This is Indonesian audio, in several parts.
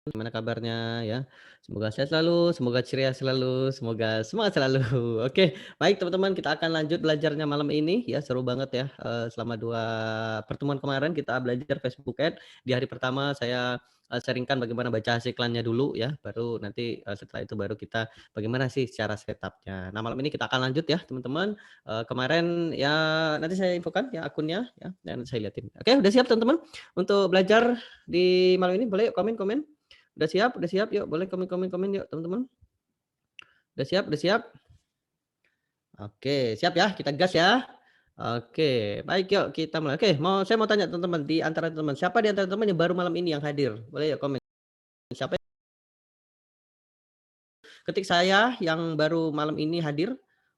Gimana kabarnya ya? Semoga sehat selalu, semoga ceria selalu, semoga semangat selalu. Oke, baik teman-teman kita akan lanjut belajarnya malam ini ya, seru banget ya, selama 2 pertemuan kemarin kita belajar Facebook Ads. Di hari pertama saya, sharing-kan bagaimana baca hasil iklannya dulu ya, baru nanti, setelah itu baru kita bagaimana sih cara setup-nya. Nah malam ini kita akan lanjut ya teman-teman, kemarin ya nanti saya infokan ya akunnya ya, dan saya liatin. Oke udah siap teman-teman untuk belajar di malam ini? Boleh yuk komen-komen? Udah siap? Udah siap? Yuk boleh komen yuk teman-teman. Udah siap? Udah siap? Oke, siap ya, kita gas ya. Oke, baik yuk kita mulai. Oke, saya mau tanya teman-teman, di antara teman, siapa di antara teman yang baru malam ini yang hadir? Boleh yuk komen. Siapa ketik saya yang baru malam ini hadir?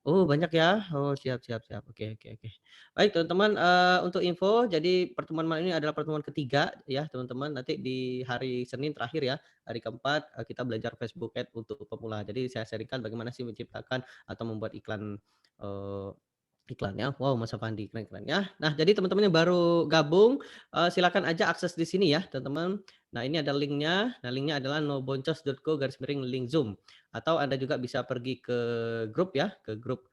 Oh, banyak ya. Oh, siap siap siap. Oke oke oke. Baik teman-teman, untuk info, jadi pertemuan malam ini adalah pertemuan ketiga ya teman-teman. Nanti di hari Senin terakhir ya, hari keempat, kita belajar Facebook Ads untuk pemula. Jadi saya sharing-kan bagaimana sih menciptakan atau membuat iklan, eee iklannya, wow Mas Afandi, keren-keren ya. Nah jadi teman-teman yang baru gabung, silakan aja akses di sini ya teman-teman. Nah ini ada linknya, nah linknya adalah noboncos.co/link Zoom. Atau Anda juga bisa pergi ke grup ya, ke grup,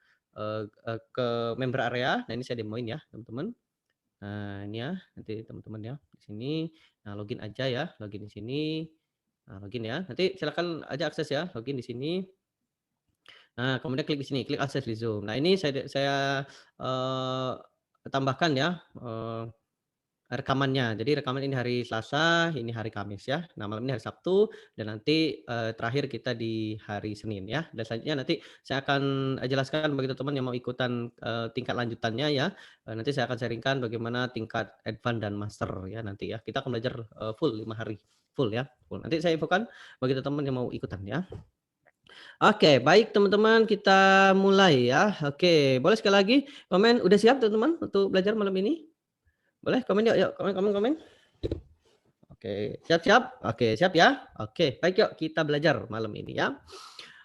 ke member area. Nah ini saya demoin ya teman-teman. Nah ini ya, nanti teman-teman ya, di sini. Nah login aja ya, login di sini. Nah login ya, nanti silakan aja akses ya, login di sini. Nah, kemudian klik di sini, klik akses di Zoom. Nah, ini eee, tambahkan ya, rekamannya. Jadi rekaman ini hari Selasa, ini hari Kamis ya. Nah, malam ini hari Sabtu dan nanti, terakhir kita di hari Senin ya. Dan selanjutnya nanti saya akan, jelaskan bagi teman-teman yang mau ikutan, tingkat lanjutannya ya. Nanti saya akan sharing-kan bagaimana tingkat advance dan master ya nanti ya. Kita akan belajar, full 5 hari, full ya, full. Nanti saya infokan bagi teman-teman yang mau ikutan ya. Oke, baik teman-teman, kita mulai ya. Oke, boleh sekali lagi komen, udah siap teman-teman untuk belajar malam ini? Boleh komen yuk yuk, komen. Oke, siap-siap? Oke, siap ya? Oke, baik yuk kita belajar malam ini ya.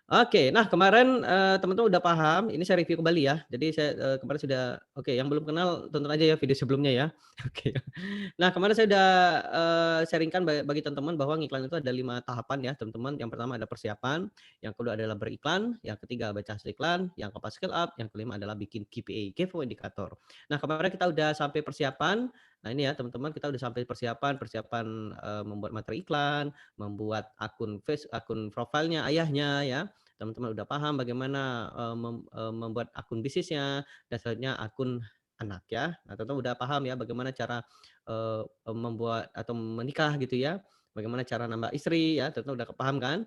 Oke, nah kemarin, teman-teman udah paham, ini saya review kembali ya. Jadi saya, kemarin sudah oke yang belum kenal tonton aja ya video sebelumnya ya. Oke. Nah kemarin saya udah, sharing-kan bagi teman-teman bahwa ngiklan itu ada 5 tahapan ya teman-teman. Yang pertama ada persiapan, yang kedua adalah beriklan, yang ketiga baca hasil iklan, yang keempat scale up, yang kelima adalah bikin KPI, Key Value Indicator. Nah kemarin kita udah sampai persiapan, nah ini ya teman-teman kita udah sampai persiapan, membuat materi iklan, membuat akun profilnya ayahnya ya. Teman-teman udah paham bagaimana, membuat akun bisnisnya, dan selanjutnya akun anak ya. Nah, teman-teman udah paham ya bagaimana cara, membuat atau menikah gitu ya, bagaimana cara nambah istri ya, teman-teman udah paham kan?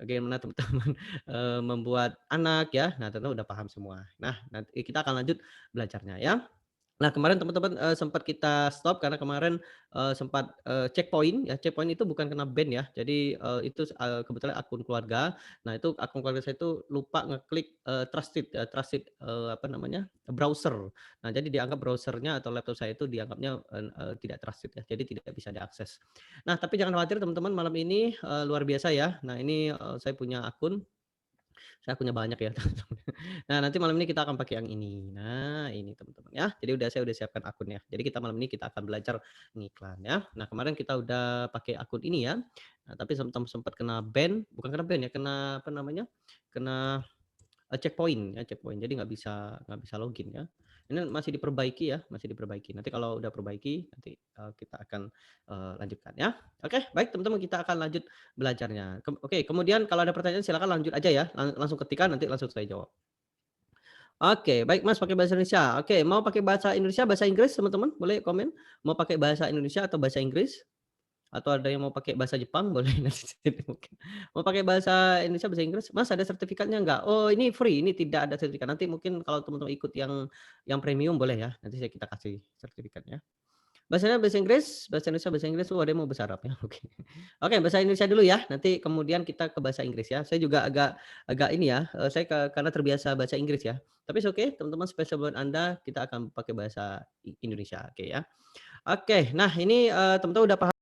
Bagaimana teman-teman, membuat anak ya. Nah, teman-teman udah paham semua. Nah, nanti kita akan lanjut belajarnya ya. Nah, kemarin teman-teman, sempat kita stop karena kemarin, sempat, checkpoint ya, checkpoint itu bukan kena ban ya. Jadi, itu, kebetulan akun keluarga. Nah, itu akun keluarga saya itu lupa ngeklik, trusted, apa namanya, browser. Nah, jadi dianggap browser-nya atau laptop saya itu dianggapnya, tidak trusted ya, jadi tidak bisa diakses. Nah, tapi jangan khawatir teman-teman, malam ini, luar biasa ya. Nah, ini, saya punya akun, saya punya banyak ya. Nah, nanti malam ini kita akan pakai yang ini. Nah, ini teman-teman ya. Jadi saya udah siapkan akunnya. Jadi kita malam ini kita akan belajar ngiklan ya. Nah, kemarin kita udah pakai akun ini ya. Nah, tapi sempat kena ban, bukan kena ban ya, kena apa namanya? Kena checkpoint ya, checkpoint. Jadi nggak bisa login ya. Ini masih diperbaiki ya, masih diperbaiki. Nanti kalau udah perbaiki, nanti, kita akan, lanjutkan ya. Oke, baik teman-teman kita akan lanjut belajarnya. Oke, kemudian kalau ada pertanyaan silakan lanjut aja ya, langsung ketikkan nanti langsung saya jawab. Oke, baik Mas pakai bahasa Indonesia. Oke, mau pakai bahasa Indonesia, bahasa Inggris teman-teman? Boleh komen. Mau pakai bahasa Indonesia atau bahasa Inggris? Atau ada yang mau pakai bahasa Jepang? Boleh nanti mungkin. Mau pakai bahasa Indonesia, bahasa Inggris? Mas ada sertifikatnya nggak? Oh ini free, ini tidak ada sertifikat. Nanti mungkin kalau teman-teman ikut yang premium boleh ya. Nanti kita kasih sertifikatnya. Bahasanya bahasa Inggris, oh ada yang mau bahasa Arab ya, oke. Oke, bahasa Indonesia dulu ya, nanti kemudian kita ke bahasa Inggris ya. Saya juga agak agak ini ya, saya karena terbiasa bahasa Inggris ya. Tapi oke, teman-teman spesial buat Anda, kita akan pakai bahasa Indonesia, oke ya. Oke, nah ini, teman-teman udah paham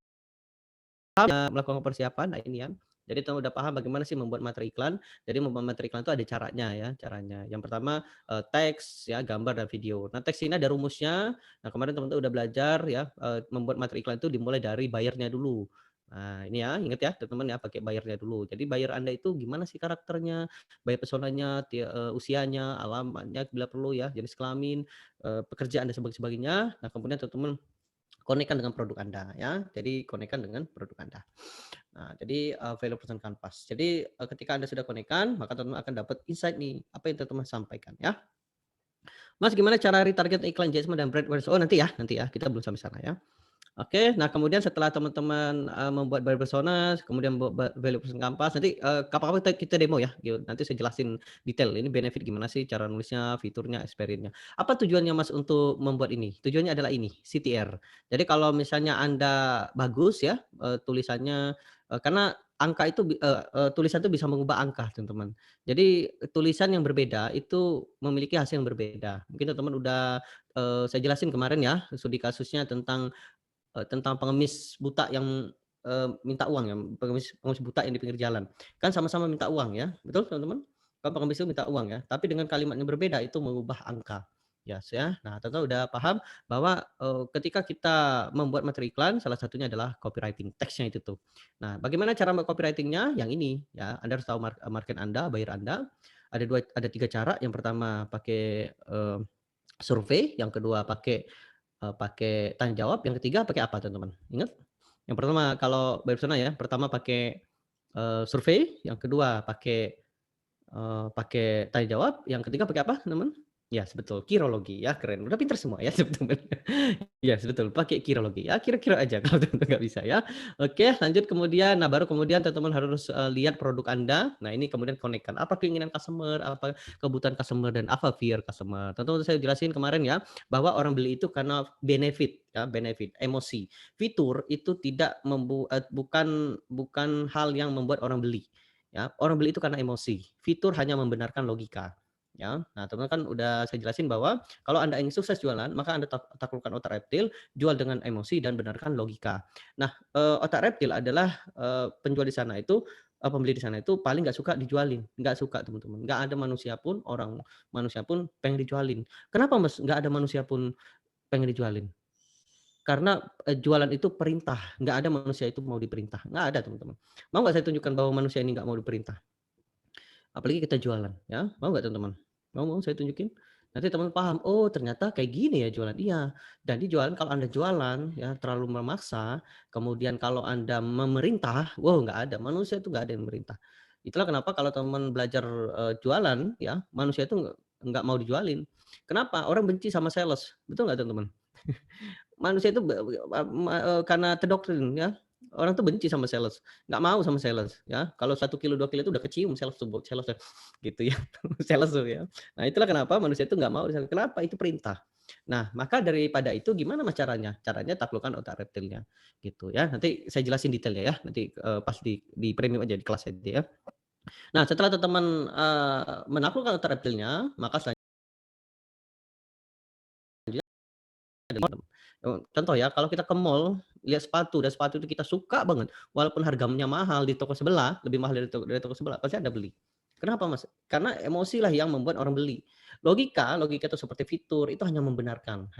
melakukan persiapan, nah ini ya. Jadi teman udah paham bagaimana sih membuat materi iklan. Jadi membuat materi iklan itu ada caranya ya, caranya. Yang pertama, teks ya, gambar dan video. Nah, teks ini ada rumusnya. Nah, kemarin teman-teman udah belajar ya, membuat materi iklan itu dimulai dari bayarnya dulu. Nah, ini ya, ingat ya teman-teman ya, pakai buyernya dulu. Jadi buyer Anda itu gimana sih karakternya, buyer personanya, usianya, alamatnya bila perlu ya, jenis kelamin, pekerjaan dan sebagainya. Nah, kemudian teman-teman konekkan dengan produk Anda ya. Jadi konekkan dengan produk Anda. Nah, jadi, value person canvas. Jadi, ketika Anda sudah konekkan, maka teman-teman akan dapat insight nih, apa yang teman-teman sampaikan ya. Mas, gimana cara retarget iklan engagement dan brand awareness? Oh, nanti ya, kita belum sampai sana ya. Oke, nah kemudian setelah teman-teman, membuat buyer personas, kemudian membuat value person canvas, nanti, kapan-kapan kita demo ya, gitu. Nanti saya jelasin detail, ini benefit gimana sih, cara nulisnya, fiturnya, experience-nya. Apa tujuannya Mas untuk membuat ini? Tujuannya adalah ini, CTR. Jadi kalau misalnya Anda bagus ya, tulisannya, karena angka itu tulisan itu bisa mengubah angka, teman-teman. Jadi tulisan yang berbeda itu memiliki hasil yang berbeda. Mungkin teman-teman udah, saya jelasin kemarin ya, studi kasusnya tentang pengemis buta yang, minta uang ya, pengemis pengemis buta yang di pinggir jalan. Kan sama-sama minta uang ya, betul teman-teman? Kan pengemis itu minta uang ya, tapi dengan kalimat yang berbeda itu mengubah angka. Ya. Nah, teman-teman udah paham bahwa, ketika kita membuat materi iklan, salah satunya adalah copywriting, teksnya itu tuh. Nah, bagaimana cara membuat copywriting-nya? Yang ini ya, Anda harus tahu market Anda, buyer Anda. Ada 3 cara, yang pertama pakai, survei, yang kedua pakai tanya jawab, yang ketiga pakai apa teman-teman? Ingat? Yang pertama kalau by persona ya, pertama pakai, survei, yang kedua pakai tanya jawab, yang ketiga pakai apa teman-teman? Ya betul, kirologi ya, keren, udah pinter semua ya teman-teman. Iya betul, pakai kirologi, ya kira-kira aja kalau teman-teman nggak bisa ya. Oke lanjut kemudian, nah baru kemudian teman-teman harus, lihat produk Anda, nah ini kemudian connect-kan, apa keinginan customer, apa kebutuhan customer, dan apa fear customer. Tentu saya jelasin kemarin ya, bahwa orang beli itu karena benefit ya, benefit, emosi. Fitur itu tidak bukan bukan hal yang membuat orang beli. Ya, orang beli itu karena emosi. Fitur hanya membenarkan logika. Ya, nah teman-teman kan udah saya jelasin bahwa kalau Anda ingin sukses jualan, maka Anda taklukkan otak reptil, jual dengan emosi dan benarkan logika. Nah, otak reptil adalah, penjual di sana itu, pembeli di sana itu paling nggak suka dijualin, nggak suka teman-teman. Nggak ada manusia pun pengen dijualin. Kenapa Mas, nggak ada manusia pun pengen dijualin? Karena, jualan itu perintah, nggak ada manusia itu mau diperintah, nggak ada teman-teman. Mau nggak saya tunjukkan bahwa manusia ini nggak mau diperintah? Apalagi kita jualan ya, mau nggak teman-teman? Mau saya tunjukin? Nanti teman paham, oh ternyata kayak gini ya jualan. Iya, jadi jualan kalau Anda jualan ya terlalu memaksa, kemudian kalau Anda memerintah, wow nggak ada, manusia itu nggak ada yang memerintah. Itulah kenapa kalau teman belajar, jualan ya, manusia itu nggak mau dijualin. Kenapa? Orang benci sama sales, betul nggak teman-teman? Manusia itu karena terdoktrin ya, orang tuh benci sama sales, nggak mau sama sales ya. Kalau 1 kilo, 2 kilo itu udah kecium sales tuh, sales ya, gitu ya, sales tuh ya. Nah itulah kenapa manusia itu nggak mau kenapa? Itu perintah. Nah maka daripada itu gimana Mas caranya? Caranya taklukkan otak reptilnya, gitu ya. Nanti saya jelasin detailnya ya, nanti, pas di premium aja, di kelas aja ya. Nah setelah teman-teman, menaklukkan otak reptilnya, maka contoh ya, kalau kita ke mall, lihat sepatu dan sepatu itu kita suka banget, walaupun harganya mahal di toko sebelah, lebih mahal dari toko sebelah, pasti Anda beli. Kenapa Mas? Karena emosi lah yang membuat orang beli. Logika itu seperti fitur, itu hanya membenarkan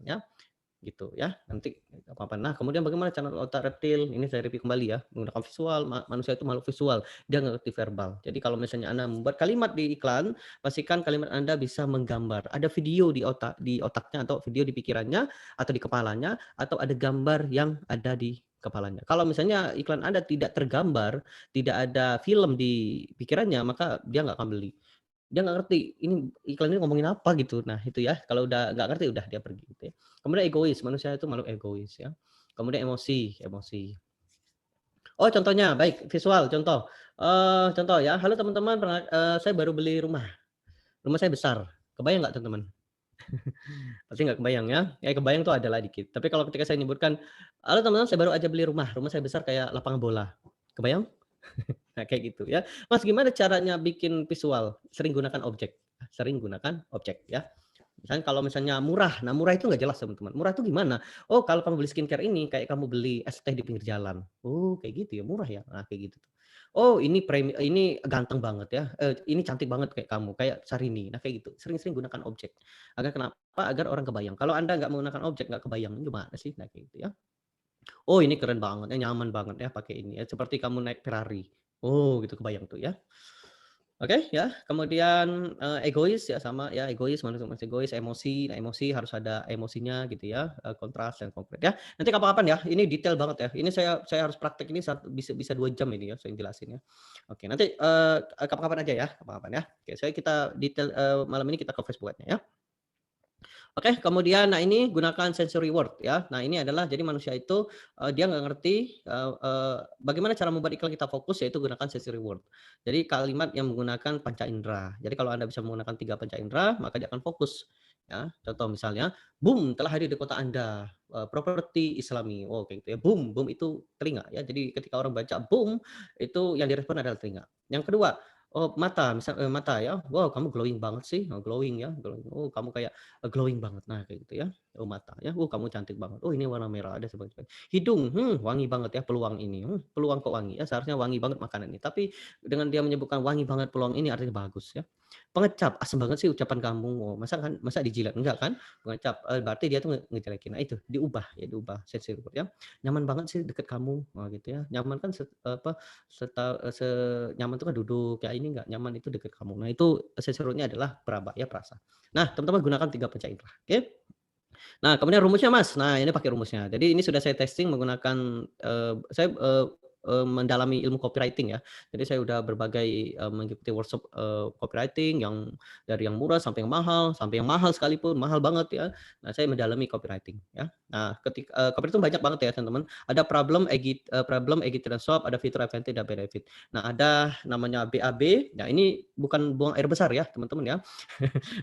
ya. Gitu ya, nanti nggak apa-apa. Nah, kemudian bagaimana cara otak reptil? Ini saya review kembali ya, menggunakan visual, manusia itu makhluk visual, dia nggak ngerti verbal. Jadi kalau misalnya Anda membuat kalimat di iklan, pastikan kalimat Anda bisa menggambar. Ada video di otaknya atau video di pikirannya atau di kepalanya atau ada gambar yang ada di kepalanya. Kalau misalnya iklan Anda tidak tergambar, tidak ada film di pikirannya, maka dia nggak akan beli. Dia nggak ngerti, ini iklan ini ngomongin apa gitu. Nah itu ya, kalau udah nggak ngerti udah dia pergi gitu ya. Kemudian egois, manusia itu makhluk egois ya. Kemudian emosi, emosi. Oh contohnya, baik visual contoh, contoh ya, "Halo teman-teman saya baru beli rumah, rumah saya besar." Kebayang nggak teman-teman? Pasti nggak kebayang ya? Kebayang tuh adalah dikit. Tapi kalau ketika saya nyebutkan, "Halo teman-teman saya baru aja beli rumah, rumah saya besar kayak lapangan bola." Kebayang? Nah, kayak gitu ya. Mas, gimana caranya bikin visual? Sering gunakan objek ya. Misalnya kalau misalnya murah, nah murah itu nggak jelas teman-teman. Murah itu gimana? Oh kalau kamu beli skincare ini kayak kamu beli es teh di pinggir jalan. Oh kayak gitu ya, murah ya? Nah kayak gitu. Oh ini ganteng banget ya, ini cantik banget kayak kamu, kayak Syahrini. Nah kayak gitu, sering-sering gunakan objek. Agar kenapa? Agar orang kebayang. Kalau Anda nggak menggunakan objek, nggak kebayang, gimana sih? Nah kayak gitu ya. Oh, ini keren banget ya, nyaman banget ya pakai ini ya, seperti kamu naik Ferrari. Oh, gitu kebayang tuh ya. Oke ya, kemudian, egois ya sama ya, egois, manusia egois, emosi. Nah, emosi harus ada emosinya gitu ya, kontras dan konkret ya. Nanti kapan-kapan ya, ini detail banget ya. Ini saya harus praktek ini bisa bisa 2 jam ini ya saya jelasin ya. Oke, nanti, kapan-kapan aja ya, kapan-kapan ya. Oke, kita detail, malam ini kita ke Facebooknya ya. Oke, kemudian nah ini gunakan sensory word ya. Nah ini adalah jadi manusia itu, dia nggak ngerti, bagaimana cara membuat iklan kita fokus yaitu gunakan sensory word. Jadi kalimat yang menggunakan panca indera. Jadi kalau Anda bisa menggunakan 3 panca indera, maka dia akan fokus, ya. Contoh misalnya, "Boom, telah hadir di kota Anda, properti Islami." Oh kayak gitu ya, boom, boom itu telinga ya. Jadi ketika orang baca boom, itu yang direspon adalah telinga. Yang kedua, oh mata, misal, mata ya, "Wow kamu glowing banget sih." Oh glowing ya, glowing. Oh kamu kayak glowing banget. Nah, kayak gitu ya. Oh, mata ya, "Oh, kamu cantik banget. Oh, ini warna merah." Ada sebagainya. Hidung, wangi banget ya peluang ini. Peluang kok wangi ya, seharusnya wangi banget makanan ini. Tapi dengan dia menyebutkan wangi banget peluang ini artinya bagus ya. Pengecap, "Asem banget sih ucapan kamu." Oh, masa dijilat? Enggak kan? Pengecap, berarti dia tuh ngejelekin. Nah, itu diubah ya, diubah sensory word ya. "Nyaman banget sih deket kamu." Oh, gitu ya. Nyaman kan apa, nyaman itu kan duduk, ya ini enggak nyaman itu deket kamu. Nah, itu sensory word-nya adalah peraba ya, perasa. Nah, teman-teman gunakan 3 panca indera, oke? Nah, kemudian rumusnya, Mas. Nah, ini pakai rumusnya. Jadi ini sudah saya testing menggunakan, saya, mendalami ilmu copywriting ya. Jadi saya udah berbagai, mengikuti workshop, copywriting yang dari yang murah sampai yang mahal, sampai yang mahal sekalipun, mahal banget ya. Nah, saya mendalami copywriting ya. Nah, copywriting banyak banget ya, teman-teman. Ada problem, agit solve, ada fitur, advantage, dan benefit. Nah, ada namanya BAB. Nah, ini bukan buang air besar ya, teman-teman ya.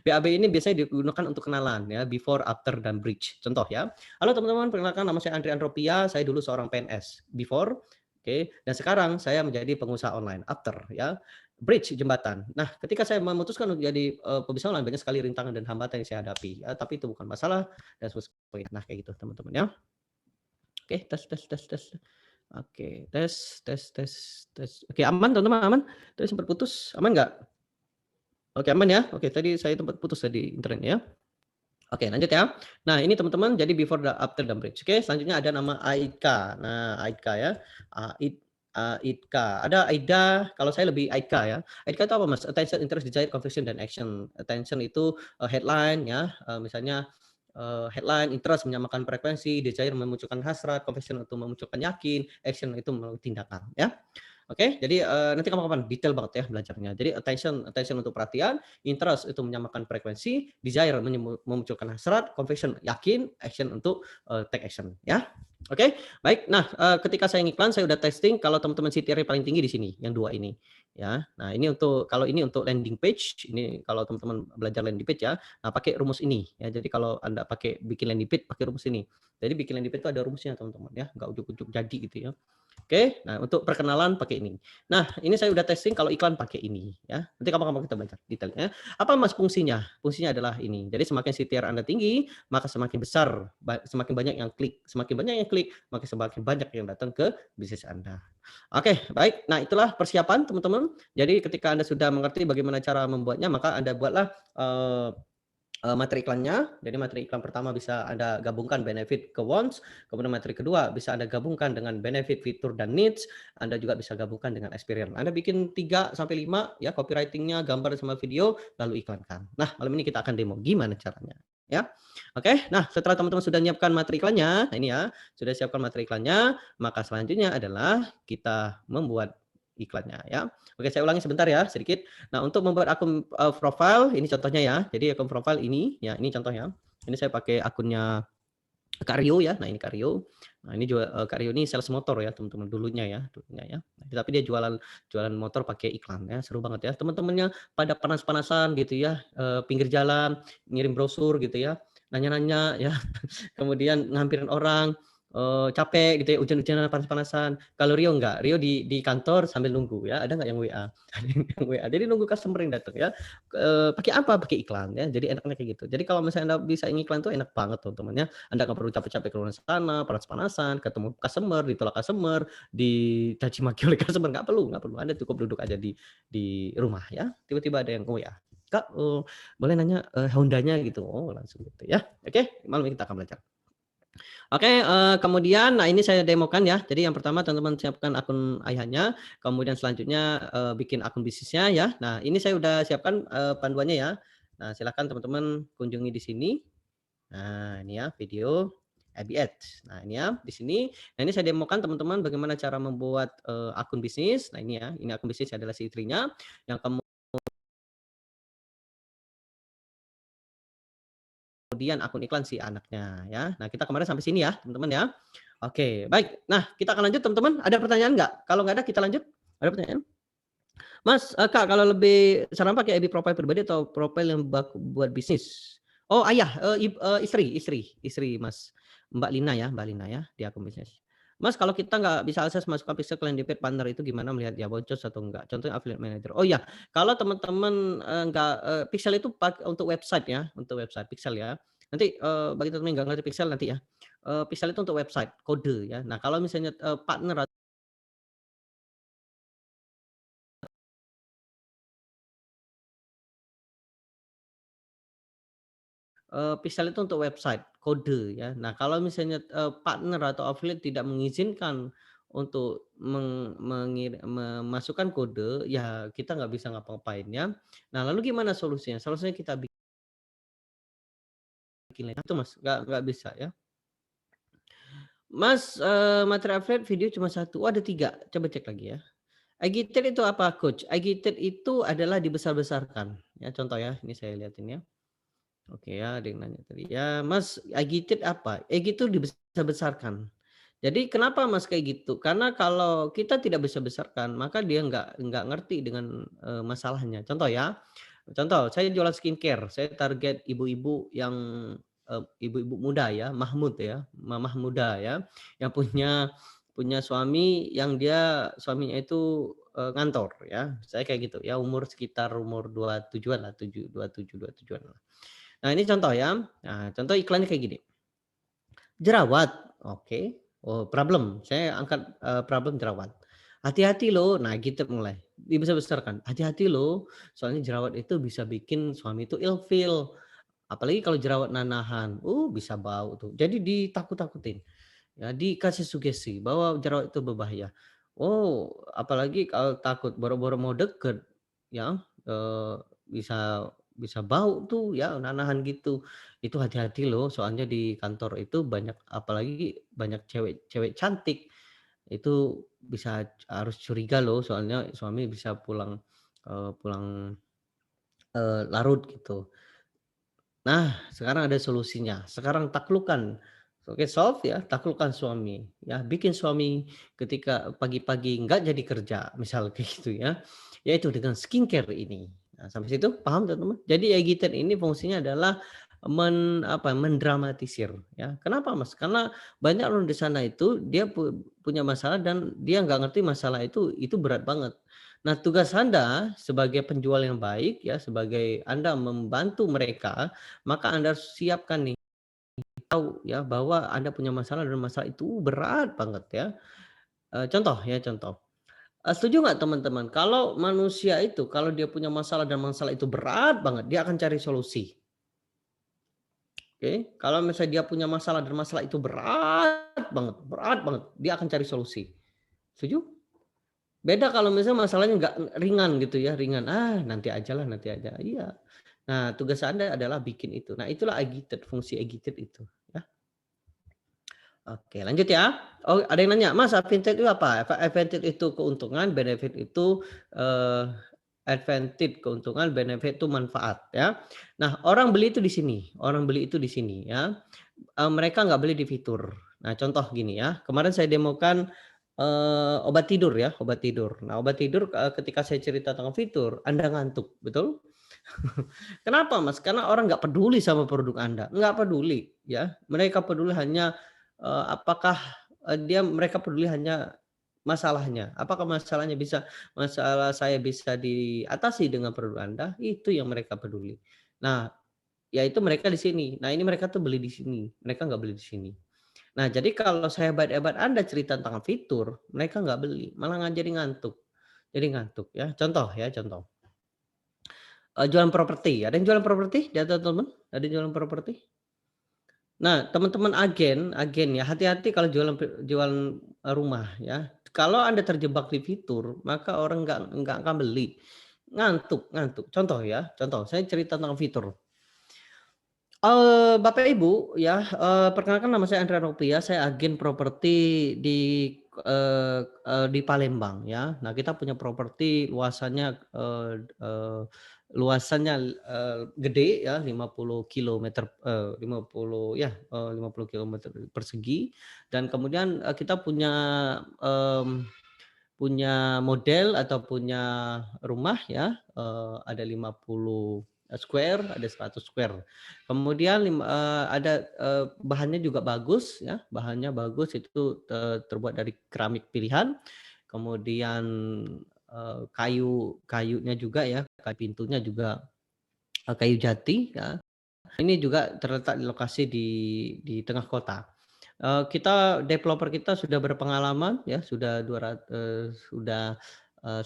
BAB ini biasanya digunakan untuk kenalan ya, before, after, dan bridge. Contoh ya, halo teman-teman, perkenalkan nama saya Andrian Ropia, saya dulu seorang PNS. Before, oke, dan sekarang saya menjadi pengusaha online. After ya, bridge jembatan. Nah, ketika saya memutuskan untuk jadi pebisnis online, banyak sekali rintangan dan hambatan yang saya hadapi. Ya, tapi itu bukan masalah dan sebagainya. Nah, kayak gitu teman-teman ya. Oke, tes tes tes tes. Oke, tes tes tes tes. Oke, aman teman-teman, aman? Tadi sempat putus, aman nggak? Oke, aman ya? Oke, tadi saya tempat putus tadi internetnya ya. Oke, lanjut ya. Nah, ini teman-teman jadi before, after, dan bridge. Oke, selanjutnya ada nama Aidka. Nah, Aidka ya. Aidka. Ada Aida, kalau saya lebih Aidka ya. Aidka itu apa, Mas? Attention, interest, desire, conviction, dan action. Attention itu headline ya. Misalnya headline, interest menyamakan frekuensi, desire memunculkan hasrat, conviction untuk memunculkan yakin, action itu melalui tindakan ya. Oke, jadi, nanti kapan-kapan detail banget ya belajarnya. Jadi attention attention untuk perhatian, interest itu menyamakan frekuensi, desire memunculkan hasrat, conviction yakin, action untuk, take action ya. Oke, baik. Nah, ketika saya ngiklan saya udah testing kalau teman-teman CTR paling tinggi di sini, yang 2 ini, ya. Nah, ini untuk landing page, ini kalau teman-teman belajar landing page ya, nah pakai rumus ini ya. Jadi kalau Anda bikin landing page pakai rumus ini. Jadi bikin landing page itu ada rumusnya teman-teman ya, nggak ujug-ujug jadi gitu ya. Oke, nah untuk perkenalan pakai ini. Nah, ini saya udah testing kalau iklan pakai ini ya. Nanti kapan-kapan kita belajar detailnya. Apa Mas fungsinya? Fungsinya adalah ini. Jadi semakin CTR Anda tinggi, maka semakin besar, semakin banyak yang klik. Semakin banyak yang klik, maka semakin banyak yang datang ke bisnis Anda. Oke, baik. Nah, itulah persiapan teman-teman. Jadi ketika Anda sudah mengerti bagaimana cara membuatnya, maka Anda buatlah materi iklannya. Jadi materi iklan pertama bisa Anda gabungkan benefit ke wants, kemudian materi kedua bisa Anda gabungkan dengan benefit, fitur, dan needs. Anda juga bisa gabungkan dengan experience. Anda bikin 3 sampai 5 ya copywriting-nya, gambar sama video, lalu iklankan. Nah, malam ini kita akan demo gimana caranya ya. Oke, nah setelah teman-teman sudah menyiapkan materi iklannya, nah ini ya, sudah siapkan materi iklannya, maka selanjutnya adalah kita membuat iklannya ya. Oke, saya ulangi sebentar ya, sedikit. Nah, untuk membuat akun profile, ini contohnya ya. Jadi akun profile ini, ya ini contohnya. Ini saya pakai akunnya Kak Rio ya. Nah, ini Kak Rio. Nah, ini juga Kak Rio ini sales motor ya, teman-teman dulunya ya, dulunya ya. Tapi dia jualan jualan motor pakai iklan ya, seru banget ya. Teman-temannya pada panas-panasan gitu ya, pinggir jalan, ngirim brosur gitu ya, nanya-nanya ya, kemudian ngampirin orang, capek gitu ya, hujan-hujanan, panas-panasan. Kalau Rio enggak, Rio di kantor sambil nunggu ya, ada nggak yang WA? Ada yang WA, jadi nunggu customer yang datang ya. Pakai apa? Pakai iklan ya, jadi enaknya kayak gitu. Jadi kalau misalnya Anda bisa ngiklan tuh enak banget teman-teman ya. Anda nggak perlu capek-capek ke sana, panas-panasan, ketemu customer, ditolak customer, dicaci maki oleh customer, nggak perlu. Anda cukup duduk aja di rumah ya, tiba-tiba ada yang WA, "Kak, boleh nanya, Honda-nya?" gitu. Oh, langsung gitu ya. Oke, malam ini kita akan belajar. Oke, kemudian nah ini saya demokan ya. Jadi yang pertama teman-teman siapkan akun ayahnya, kemudian selanjutnya, bikin akun bisnisnya ya. Nah ini saya udah siapkan, panduannya ya. Nah silakan teman-teman kunjungi di sini. Nah ini ya video Abby Ads. Nah ini ya di sini. Nah ini saya demokan teman-teman bagaimana cara membuat, akun bisnis. Nah ini ya, ini akun bisnis adalah si istrinya, yang kemudian akun iklan si anaknya ya. Nah kita kemarin sampai sini ya teman-teman ya. Oke baik. Nah kita akan lanjut teman-teman. Ada pertanyaan nggak? Kalau nggak ada kita lanjut. Ada pertanyaan? Mas, Kak, kalau lebih saran pakai ID profile pribadi atau profile yang buat bisnis? Oh, ayah, istri Mas, Mbak Lina ya, di akun bisnis. Mas, kalau kita nggak bisa akses masukkan pixel ke landing page partner itu gimana melihat dia boncos atau enggak? Contohnya affiliate manager. Oh ya, kalau teman-teman, nggak, pixel itu untuk website ya, untuk website pixel ya. Nanti, bagi teman-teman yang nggak ngerti pixel nanti ya, pixel itu untuk website, kode ya. Nah, kalau misalnya, partner pixel itu untuk website, kode ya. Nah, kalau misalnya, partner atau affiliate tidak mengizinkan untuk memasukkan kode, ya kita nggak bisa ngapa-ngapain ya. Nah, lalu gimana solusinya? Solusinya kita bikin link itu Mas, nggak bisa ya. Mas, materi affiliate video cuma satu. Oh ada 3, coba cek lagi ya. Agitate itu apa Coach? Agitate itu adalah dibesar-besarkan, ya contoh ya, ini saya lihatin ya. Oke ya, ada yang nanya tadi ya, Mas, agitate apa? Itu dibesar-besarkan. Jadi kenapa Mas kayak gitu? Karena kalau kita tidak besar-besarkan, maka dia nggak ngerti dengan, masalahnya. Contoh ya, contoh saya jualan skincare, saya target ibu-ibu yang, ibu-ibu muda ya, mahmud ya, mamah muda ya, yang punya punya suami yang suaminya itu, ngantor ya, saya kayak gitu ya, sekitar umur 27-an lah, 27-an lah. Nah ini contoh ya, nah contoh iklannya kayak gini, jerawat, oke, oh problem, saya angkat, problem jerawat. Hati-hati loh, nah gitu mulai, dibesar-besarkan, hati-hati loh, soalnya jerawat itu bisa bikin suami itu ilfeel, apalagi kalau jerawat nanahan, bisa bau tuh, jadi ditakut-takutin, ya dikasih sugesti bahwa jerawat itu berbahaya. Oh, apalagi kalau takut boro-boro mau deket, ya, bisa bisa bau tuh ya, nanahan gitu. Itu hati-hati loh, soalnya di kantor itu banyak apalagi banyak cewek-cewek cantik, itu harus curiga loh, soalnya suami bisa pulang, pulang, larut gitu. Nah, sekarang ada solusinya. Sekarang taklukkan. Oke, solve ya, taklukkan suami. Ya, bikin suami ketika pagi-pagi nggak jadi kerja, misal kayak gitu ya. Yaitu dengan skincare ini. Nah, sampai situ paham teman-teman? Jadi Eggiten ini fungsinya adalah mendramatisir ya. Kenapa Mas? Karena banyak orang di sana itu dia punya masalah dan dia nggak ngerti masalah itu berat banget. Nah, tugas Anda sebagai penjual yang baik ya, sebagai Anda membantu mereka, maka Anda harus siapkan nih, tahu ya bahwa Anda punya masalah dan masalah itu berat banget ya. Contoh, setuju nggak teman-teman kalau manusia itu kalau dia punya masalah dan masalah itu berat banget, dia akan cari solusi. Oke, kalau misalnya dia punya masalah dan masalah itu berat banget, dia akan cari solusi. Setuju? Beda kalau misalnya masalahnya nggak ringan gitu ya, ringan, nanti ajalah, nanti aja, iya. Nah, tugas Anda adalah bikin itu. Nah, itulah agitate, fungsi agitate itu, ya. Oke, lanjut ya. Oh, ada yang nanya, "Mas, advantage itu apa?" Advantage itu keuntungan, benefit itu, advantage keuntungan, benefit itu manfaat, ya. Nah, orang beli itu di sini, ya, mereka nggak beli di fitur. Nah, contoh gini ya, kemarin saya demokan, obat tidur ya, obat tidur. Nah, obat tidur, ketika saya cerita tentang fitur, Anda ngantuk, betul? Kenapa Mas? Karena orang nggak peduli sama produk Anda, nggak peduli ya. Mereka peduli hanya, apakah, mereka peduli hanya masalahnya. Apakah masalah saya bisa diatasi dengan produk Anda? Itu yang mereka peduli. Nah, ya itu mereka di sini. Nah, ini mereka tuh beli di sini, mereka nggak beli di sini. Nah, jadi kalau saya hebat-hebat Anda cerita tentang fitur, mereka nggak beli, malah jadi ngantuk. Jadi ngantuk ya. Contoh ya, contoh. Jualan properti, ada yang jualan properti di antara teman-teman? Ada yang jualan properti? Nah, teman-teman agen agen ya, hati-hati kalau jualan rumah ya. Kalau Anda terjebak di fitur, maka orang nggak akan beli. Ngantuk ngantuk. Contoh ya, contoh, saya cerita tentang fitur. Bapak Ibu ya, perkenalkan nama saya Andra Nopia, saya agen properti di Palembang ya. Nah, kita punya properti gede ya, 50 kilometer, 50 ya, 50 kilometer persegi, dan kemudian, kita punya model atau punya rumah ya, ada 50 square, ada 100 square. Kemudian ada, bahannya juga bagus ya, bahannya bagus itu, terbuat dari keramik pilihan, kemudian, kayunya juga ya, kayu pintunya juga, kayu jati ya. Ini juga terletak di lokasi di tengah kota. Developer kita sudah berpengalaman ya, sudah 10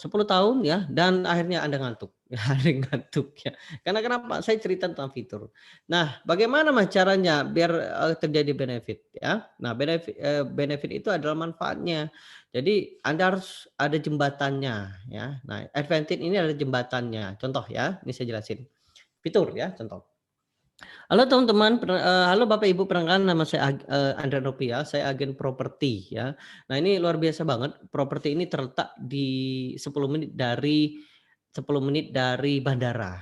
tahun ya, dan akhirnya Anda ngantuk, ya, Anda ngantuk ya. Karena kenapa? Saya cerita tentang fitur. Nah, bagaimana Mas caranya biar, terjadi benefit ya? Nah, benefit itu adalah manfaatnya. Jadi Anda harus ada jembatannya ya. Nah, advantage ini adalah jembatannya. Contoh ya, ini saya jelasin. Fitur ya, contoh. Halo teman-teman, halo Bapak Ibu, perkenalkan nama saya Andra Nopia, saya agen properti ya. Nah, ini luar biasa banget, properti ini terletak di 10 menit dari bandara.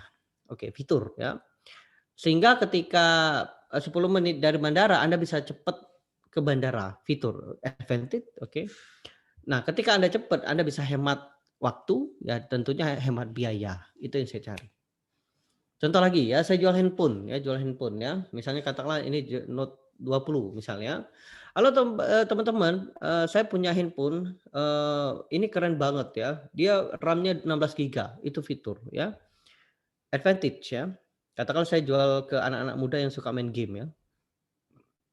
Oke, fitur ya. Sehingga ketika, 10 menit dari bandara Anda bisa cepat ke bandara, fitur advantage, oke. Nah, ketika Anda cepat, Anda bisa hemat waktu, ya tentunya hemat biaya, itu yang saya cari. Contoh lagi ya, saya jual handphone ya. Misalnya katakanlah ini Note 20 misalnya. Halo teman-teman, saya punya handphone, ini keren banget ya. Dia RAM-nya 16 giga, itu fitur ya. Advantage ya. Katakan saya jual ke anak-anak muda yang suka main game ya.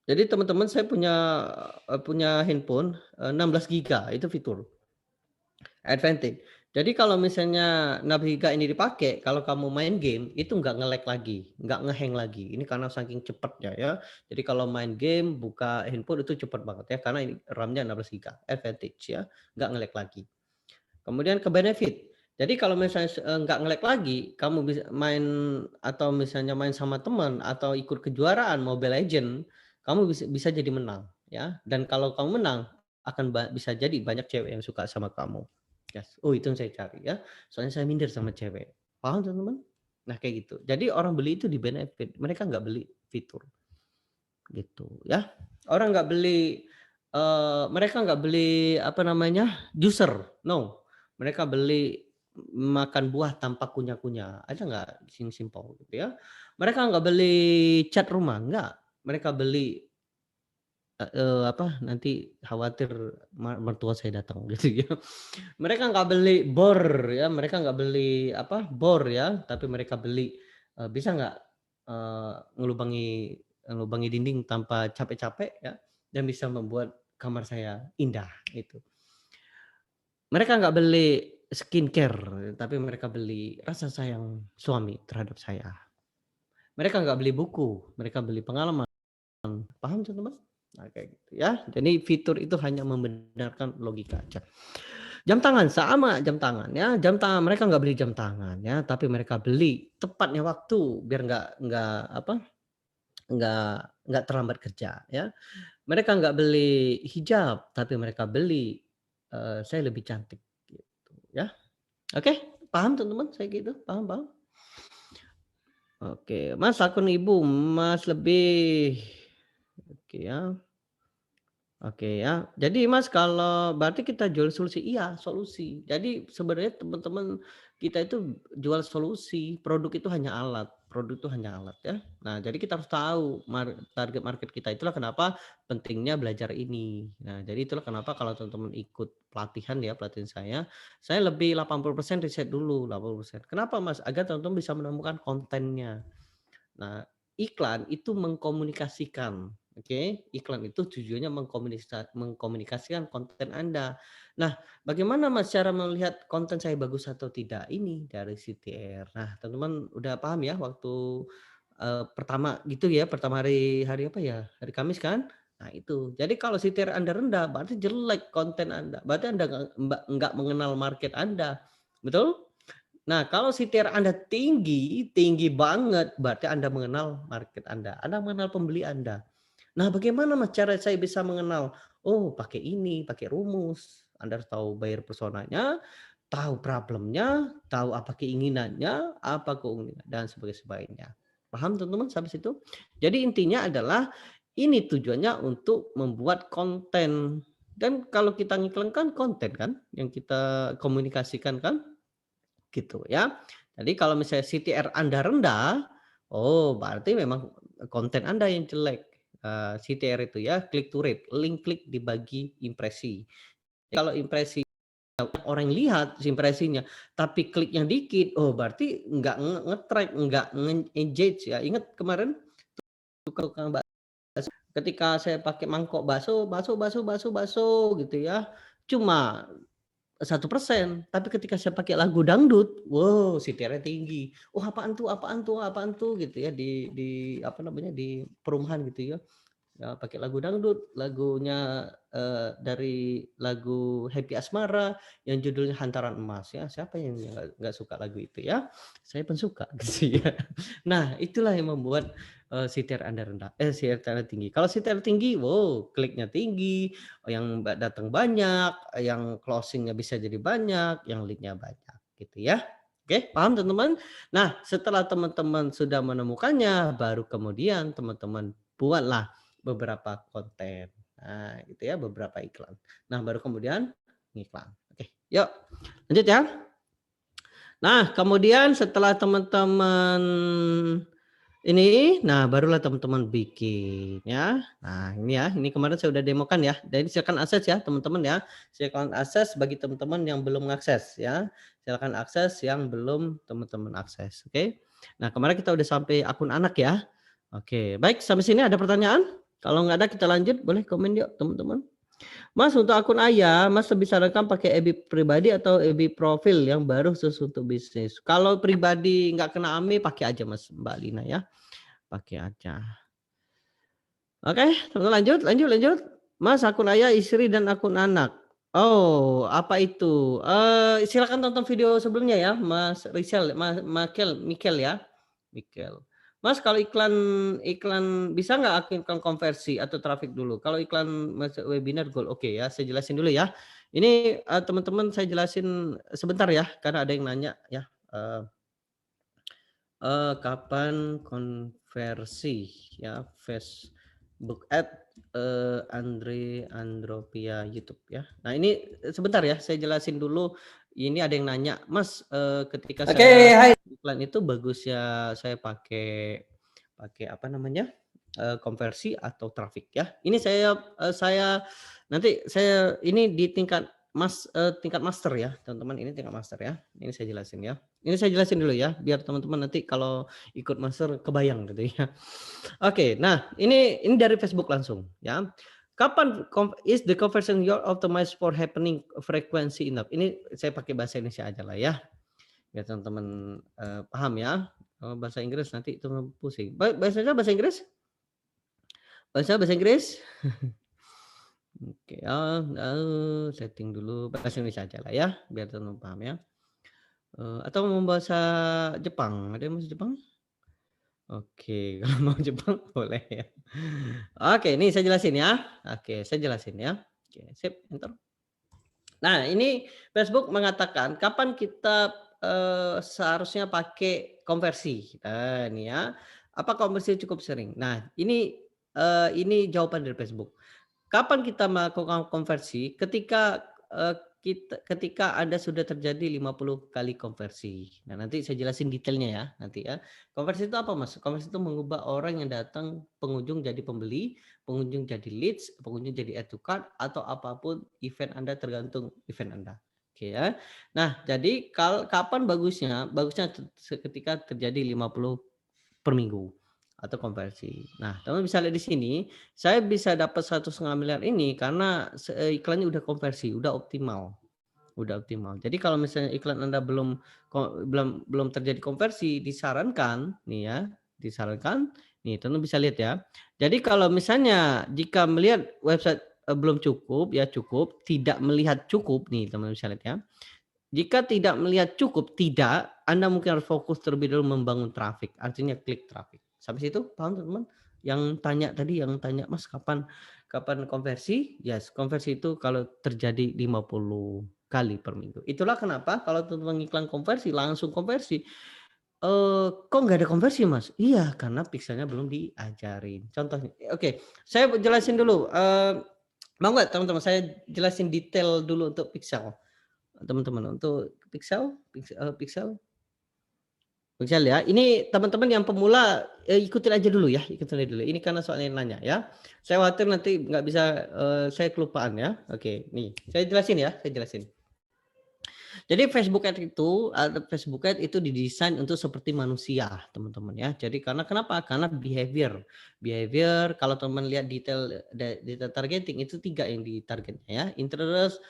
Jadi teman-teman saya punya handphone, 16 giga, itu fitur. Advantage. Jadi kalau misalnya Naviga ini dipakai, kalau kamu main game itu nggak nge-lag lagi, nggak nge-hang lagi. Ini karena saking cepatnya ya. Jadi kalau main game buka handphone itu cepat banget ya, karena ini RAM-nya 16 giga, advantage ya, nggak nge-lag lagi. Kemudian ke benefit. Jadi kalau misalnya nggak nge-lag lagi, kamu bisa main atau misalnya main sama teman atau ikut kejuaraan Mobile Legend, kamu bisa jadi menang ya. Dan kalau kamu menang akan bisa jadi banyak cewek yang suka sama kamu. Yes. Oh, itu yang saya cari ya. Soalnya saya minder sama cewek. Paham teman-teman? Nah, kayak gitu. Jadi orang beli itu di benefit, mereka nggak beli fitur gitu ya. Orang nggak beli, mereka nggak beli apa namanya, juicer, no. Mereka beli makan buah tanpa kunyah-kunyah, ada nggak? Simple gitu ya. Mereka nggak beli cat rumah, enggak. Mereka beli, apa, nanti khawatir mertua saya datang gitu ya. Mereka nggak beli bor ya, mereka nggak beli apa, bor ya, tapi mereka beli, bisa nggak, ngelubangi ngelubangi dinding tanpa capek-capek ya, dan bisa membuat kamar saya indah, gitu. Mereka nggak beli skincare, tapi mereka beli rasa sayang suami terhadap saya. Mereka nggak beli buku, mereka beli pengalaman. Paham teman-teman? Nah, kayak gitu ya. Jadi fitur itu hanya membenarkan logika aja. Jam tangan, sama jam tangan ya, jam tangan mereka nggak beli jam tangan ya, tapi mereka beli tepatnya waktu biar nggak apa, nggak nggak terlambat kerja ya. Mereka nggak beli hijab, tapi mereka beli, saya lebih cantik gitu ya. Oke, paham teman-teman saya gitu? Paham paham? Oke, Mas akun Ibu, Mas lebih oke ya. Oke ya. Jadi Mas kalau berarti kita jual solusi, iya solusi. Jadi sebenarnya teman-teman kita itu jual solusi, produk itu hanya alat ya. Nah, jadi kita harus tahu target market kita, itulah kenapa pentingnya belajar ini. Nah, jadi itulah kenapa kalau teman-teman ikut pelatihan ya, pelatihan saya lebih 80% riset dulu, 80%. Kenapa Mas? Agar teman-teman bisa menemukan kontennya. Nah, iklan itu mengkomunikasikan, oke? Iklan itu tujuannya mengkomunikasikan konten Anda. Nah, bagaimana Mas cara melihat konten saya bagus atau tidak? Ini dari CTR. Nah, teman-teman udah paham ya waktu pertama gitu ya, pertama hari hari apa ya, hari Kamis kan? Nah itu, jadi kalau CTR Anda rendah berarti jelek konten Anda, berarti Anda nggak mengenal market Anda, betul? Nah kalau CTR Anda tinggi, tinggi banget, berarti Anda mengenal market Anda mengenal pembeli Anda. Nah bagaimana Mas cara saya bisa mengenal? Oh pakai ini, pakai rumus, Anda harus tahu buyer personanya, tahu problemnya, tahu apa keinginannya, apa keunggulan dan sebagainya. Paham teman-teman sampai situ? Jadi intinya adalah ini tujuannya untuk membuat konten. Dan kalau kita ngiklankan konten kan yang kita komunikasikan kan gitu ya. Jadi kalau misalnya CTR Anda rendah, oh berarti memang konten Anda yang jelek. CTR itu ya click to rate, link klik dibagi impresi. Kalau impresi orang lihat impresinya, tapi kliknya dikit, oh berarti nggak nge-track, nggak engage ya. Ingat kemarin tukang bakso, ketika saya pakai mangkok bakso, bakso gitu ya, cuma 1%, tapi ketika saya pakai lagu dangdut, wow CTR-nya tinggi. Oh apaan tuh gitu ya di apa namanya, di perumahan gitu ya. Ya, pakai lagu dangdut, lagunya, dari lagu Happy Asmara yang judulnya Hantaran Emas ya, siapa yang nggak suka lagu itu ya? Saya pun suka gitu ya. Nah, itulah yang membuat, CTR Anda rendah CTR Anda tinggi. Kalau CTR tinggi, wow kliknya tinggi, yang datang banyak, yang closing-nya bisa jadi banyak, yang lead-nya banyak gitu ya. Oke, paham teman-teman? Nah, setelah teman-teman sudah menemukannya, baru kemudian teman-teman buatlah beberapa konten. Nah, gitu ya, beberapa iklan. Nah, baru kemudian ngiklan. Oke, yuk lanjut ya. Nah, kemudian setelah teman-teman ini, nah barulah teman-teman bikin ya. Nah, ini ya, ini kemarin saya udah demokan ya. Jadi silakan akses ya teman-teman ya. Silakan akses bagi teman-teman yang belum akses ya. Silakan akses yang belum teman-teman akses. Oke. Nah, kemarin kita udah sampai akun anak ya. Oke, baik sampai sini ada pertanyaan? Kalau nggak ada kita lanjut, boleh komen yuk teman-teman. Mas untuk akun ayah, Mas lebih sarankan pakai EBI pribadi atau EBI profil yang baru khusus untuk bisnis? Kalau pribadi nggak kena AMI, pakai aja Mas Mbak Lina ya, pakai aja. Oke, teman-teman lanjut. Mas akun ayah, istri dan akun anak. Oh, apa itu? Silakan tonton video sebelumnya ya, Mas Rizal, Mas Mikel ya, Mikel. Mas kalau iklan bisa nggak iklan konversi atau traffic dulu? Kalau iklan webinar goal oke ya, saya jelasin dulu ya. Ini teman-teman saya jelasin sebentar ya, karena ada yang nanya ya. Kapan konversi ya Facebook Ad, Andre Andropia YouTube ya. Nah ini sebentar ya, saya jelasin dulu. Ini ada yang nanya, Mas, ketika saya iklan itu bagus ya saya pakai apa namanya, konversi atau traffic ya. Ini saya nanti saya ini di tingkat master ya, teman-teman, ini tingkat master ya. Ini saya jelasin ya. Ini saya jelasin dulu ya, biar teman-teman nanti kalau ikut master kebayang gitu ya. Oke, nah ini dari Facebook langsung ya. Kapan is the conversion your optimized for happening frequency enough? Ini saya pakai bahasa Indonesia aja lah ya. Biar teman-teman paham ya. Kalau bahasa Inggris nanti teman pusing. Bahasa Inggris? Bahasa Inggris? Oke, setting dulu bahasa Indonesia aja lah ya, biar teman-teman paham ya. Atau mau bahasa Jepang? Ada yang bahasa Jepang? Oke, kalau mau Jepang boleh ya. Oke, ini saya jelasin ya. Oke, saya jelasin ya. Oke, sip, enter. Nah, ini Facebook mengatakan kapan kita seharusnya pakai konversi. Nah, ini ya. Apa konversi cukup sering? Nah, ini jawaban dari Facebook. Kapan kita melakukan konversi? Ketika Anda sudah terjadi 50 kali konversi. Nah, nanti saya jelasin detailnya ya, nanti ya. Konversi itu apa, Mas? Konversi itu mengubah orang yang datang pengunjung jadi pembeli, pengunjung jadi leads, pengunjung jadi add to cart atau apapun event Anda tergantung event Anda. Oke ya. Nah, jadi kapan bagusnya? Bagusnya ketika terjadi 50 per minggu atau konversi. Nah, teman bisa lihat di sini, saya bisa dapat 1,5 miliar ini karena iklannya udah konversi, udah optimal. Udah optimal. Jadi kalau misalnya iklan Anda belum terjadi konversi, disarankan nih ya, disarankan. Nih, teman bisa lihat ya. Jadi kalau misalnya jika melihat website belum cukup, ya cukup, tidak melihat cukup, nih teman bisa lihat ya. Jika tidak melihat cukup, tidak, Anda mungkin harus fokus terlebih dahulu membangun traffic, artinya klik traffic. Sampai situ paham teman-teman? Yang tanya tadi, yang tanya, "Mas kapan konversi?" Yes, konversi itu kalau terjadi 50 kali per minggu. Itulah kenapa kalau teman-teman iklan konversi, langsung konversi, "Kok nggak ada konversi Mas?" Iya, karena pixelnya belum diajarin. Contohnya oke, saya jelasin dulu, mau nggak teman-teman saya jelasin detail dulu untuk pixel? Teman-teman untuk pixel ya. Ini teman-teman yang pemula, ikutin aja dulu ya, ikutin aja dulu. Ini karena soalnya yang nanya ya. Saya khawatir nanti nggak bisa, saya kelupaan ya. Oke, nih saya jelasin ya, saya jelasin. Jadi Facebook Ads itu, Facebook Ads itu didesain untuk seperti manusia, teman-teman ya. Jadi karena kenapa? Karena behavior. Behavior kalau teman lihat detail targeting itu 3 yang ditargetnya ya. Interest,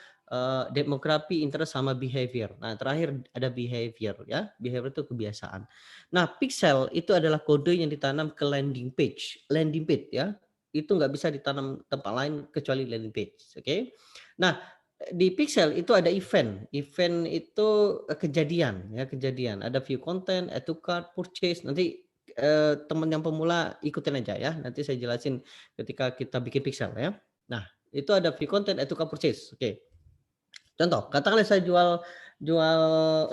demografi, interest sama behavior. Nah, terakhir ada behavior ya. Behavior itu kebiasaan. Nah, pixel itu adalah kode yang ditanam ke landing page. Landing page ya. Itu nggak bisa ditanam tempat lain kecuali landing page, oke? Nah, di pixel itu ada event. Event itu kejadian ya, kejadian. Ada view content, add to cart, purchase. Nanti teman yang pemula ikutin aja ya. Nanti saya jelasin ketika kita bikin pixel ya. Nah, itu ada view content, add to cart, purchase. Oke. Contoh, katakanlah saya jual jual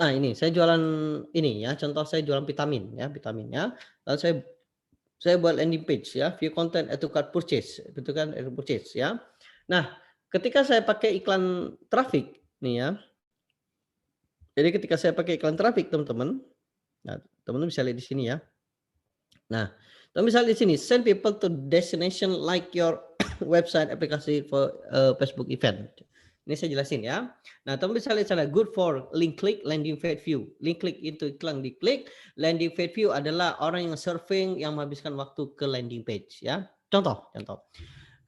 ini saya jualan ini ya, contoh saya jualan vitamin ya, vitaminnya. Lalu saya buat landing page ya, view content, add to cart, purchase. Itu kan purchase ya. Nah, ketika saya pakai iklan traffic nih ya. Jadi ketika saya pakai iklan traffic teman-teman, nah teman-teman bisa lihat di sini ya. Nah, teman bisa lihat di sini, send people to destination like your website aplikasi for Facebook event. Ini saya jelasin ya. Nah, teman bisa lihat sana, good for link click, landing page view. Link click itu iklan diklik, landing page view adalah orang yang surfing yang menghabiskan waktu ke landing page ya. Contoh.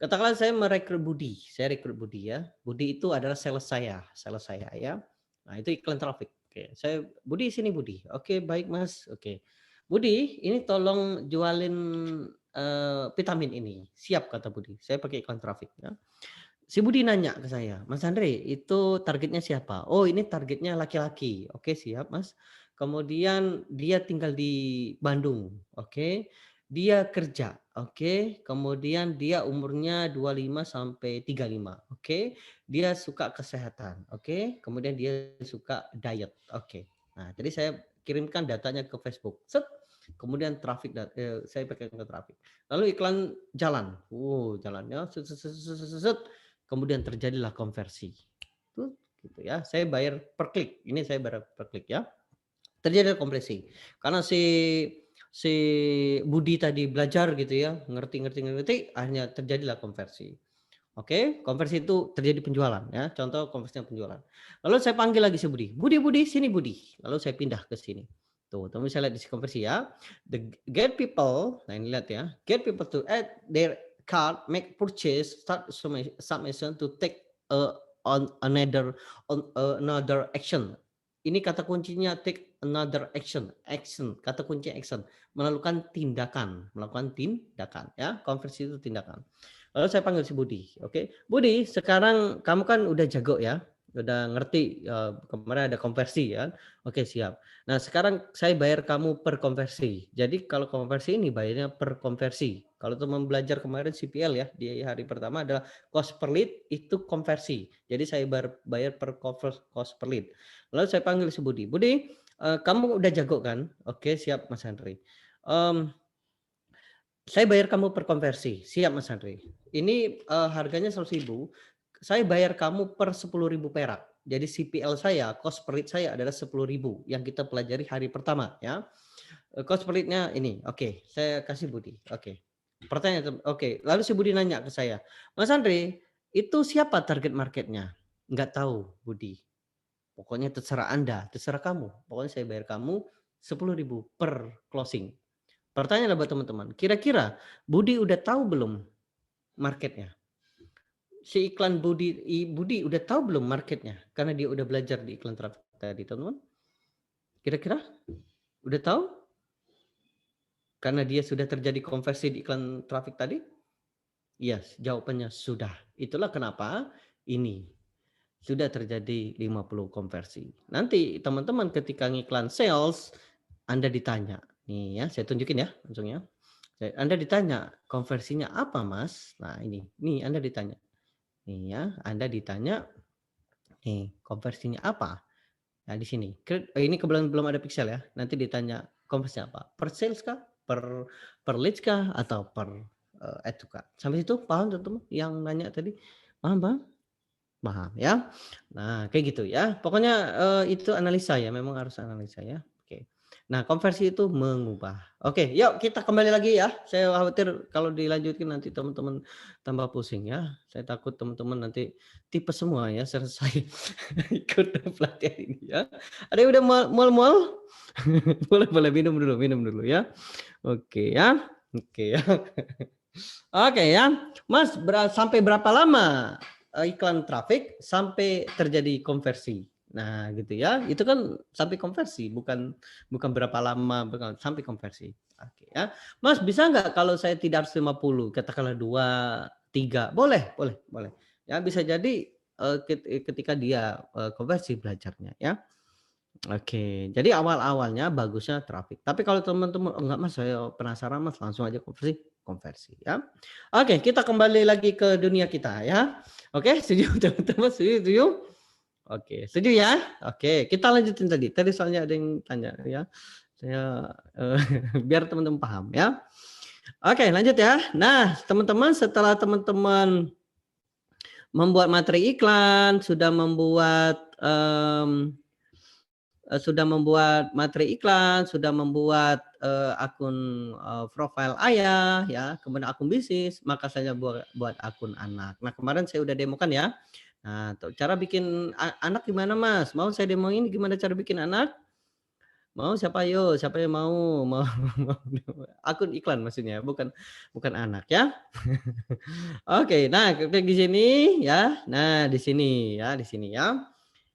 Katakanlah saya merekrut Budi, saya rekrut Budi ya. Budi itu adalah sales saya ya. Nah, itu iklan traffic. Oke, saya Budi sini Budi. Oke, baik Mas. Oke. Budi, ini tolong jualin vitamin ini. Siap kata Budi. Saya pakai iklan traffic ya. Si Budi nanya ke saya, "Mas Andre, itu targetnya siapa?" "Oh, ini targetnya laki-laki." "Oke, siap, Mas." Kemudian dia tinggal di Bandung. Oke. Dia kerja. Oke. Kemudian dia umurnya 25 sampai 35. Oke. Dia suka kesehatan. Oke. Kemudian dia suka diet. Oke. Nah, jadi saya kirimkan datanya ke Facebook. Set. Kemudian saya pakai ke traffic. Lalu iklan jalan. Jalannya set, set, set, set, set, set. Kemudian terjadilah konversi. Tuh, gitu ya. Saya bayar per klik. Ini saya bayar per klik ya. Terjadi konversi. Karena si Budi tadi belajar gitu ya, ngerti, akhirnya terjadilah konversi. Oke, konversi itu terjadi penjualan ya. Contoh konversinya penjualan. Lalu saya panggil lagi si Budi. Budi, sini Budi. Lalu saya pindah ke sini. Tuh, teman bisa lihat di konversi ya. The get people, nah ini lihat ya. Get people to add their card, make purchase, start submission to take on another action. Ini kata kuncinya take another action. Kata kunci action, melakukan tindakan ya. Konversi itu tindakan. Lalu saya panggil si Budi, oke. Budi, sekarang kamu kan udah jago ya, udah ngerti, kemarin ada konversi ya. Oke, siap. Nah, sekarang saya bayar kamu per konversi. Jadi kalau konversi ini bayarnya per konversi. Kalau teman belajar kemarin CPL ya, di hari pertama adalah cost per lead itu konversi. Jadi saya bayar per cost per lead. Lalu saya panggil si Budi. Budi, kamu udah jago kan? Oke, siap Mas Henry. Saya bayar kamu per konversi. Siap Mas Andri. Ini harganya 100.000. Saya bayar kamu per 10.000 perak. Jadi CPL saya, cost per lead saya adalah 10.000 yang kita pelajari hari pertama ya. Cost per lead-nya ini. Oke, saya kasih Budi. Oke. Pertanyaan oke, lalu si Budi nanya ke saya, "Mas Andri, itu siapa target marketnya?" Enggak tahu, Budi. Pokoknya terserah Anda, terserah kamu. Pokoknya saya bayar kamu 10.000 per closing. Pertanyaan buat teman-teman, kira-kira Budi udah tahu belum marketnya? Si iklan Budi udah tahu belum marketnya? Karena dia udah belajar di iklan traffic tadi, teman-teman. Kira-kira udah tahu? Karena dia sudah terjadi konversi di iklan traffic tadi? Yes, jawabannya sudah. Itulah kenapa ini sudah terjadi 50 konversi. Nanti teman-teman ketika ngiklan sales, Anda ditanya. Nih ya, saya tunjukin ya langsung ya. Anda ditanya, konversinya apa Mas? Nah ini, nih Anda ditanya. Nih ya, Anda ditanya, nih konversinya apa? Nah di sini, ini kebetulan belum ada pixel ya. Nanti ditanya konversinya apa? Per sales kah? Per leads kah? Atau per add to cart? Sampai situ paham teman-teman yang nanya tadi? Paham Bang? Paham ya. Nah, kayak gitu ya. Pokoknya itu analisa ya, memang harus analisa ya. Oke. Nah, konversi itu mengubah. Oke, yuk kita kembali lagi ya. Saya khawatir kalau dilanjutin nanti teman-teman tambah pusing ya. Saya takut teman-teman nanti tipe semua ya selesai ikut pelatihan ini ya. Ada yang udah mual-mual? Boleh boleh minum dulu ya. Oke ya. Oke ya. Oke ya, Mas, sampai berapa lama iklan traffic sampai terjadi konversi? Nah, gitu ya. Itu kan sampai konversi, bukan bukan berapa lama, bukan sampai konversi. Oke ya. Mas, bisa nggak kalau saya tidak harus 50, katakanlah 2, 3? Boleh, boleh, boleh. Ya, bisa jadi ketika dia konversi belajarnya ya. Oke, jadi awal-awalnya bagusnya traffic. Tapi kalau teman-teman, "Oh, enggak Mas, saya penasaran Mas, langsung aja konversi," konversi ya. Oke, kita kembali lagi ke dunia kita ya. Oke, setuju teman-teman, setuju, setuju? Oke, setuju ya? Oke, kita lanjutin tadi. Tadi soalnya ada yang tanya ya. Saya biar teman-teman paham ya. Oke, lanjut ya. Nah, teman-teman setelah teman-teman membuat materi iklan, sudah membuat materi iklan, sudah membuat akun profil ayah, ya, kemudian akun bisnis, maka saya buat akun anak. Nah kemarin saya udah demokan ya. Nah cara bikin anak gimana Mas? Mau saya demoin gimana cara bikin anak? Mau siapa yo? Siapa yang mau? Mau akun iklan maksudnya, bukan bukan anak ya. Oke, nah klik di sini ya. Nah di sini ya, di sini ya.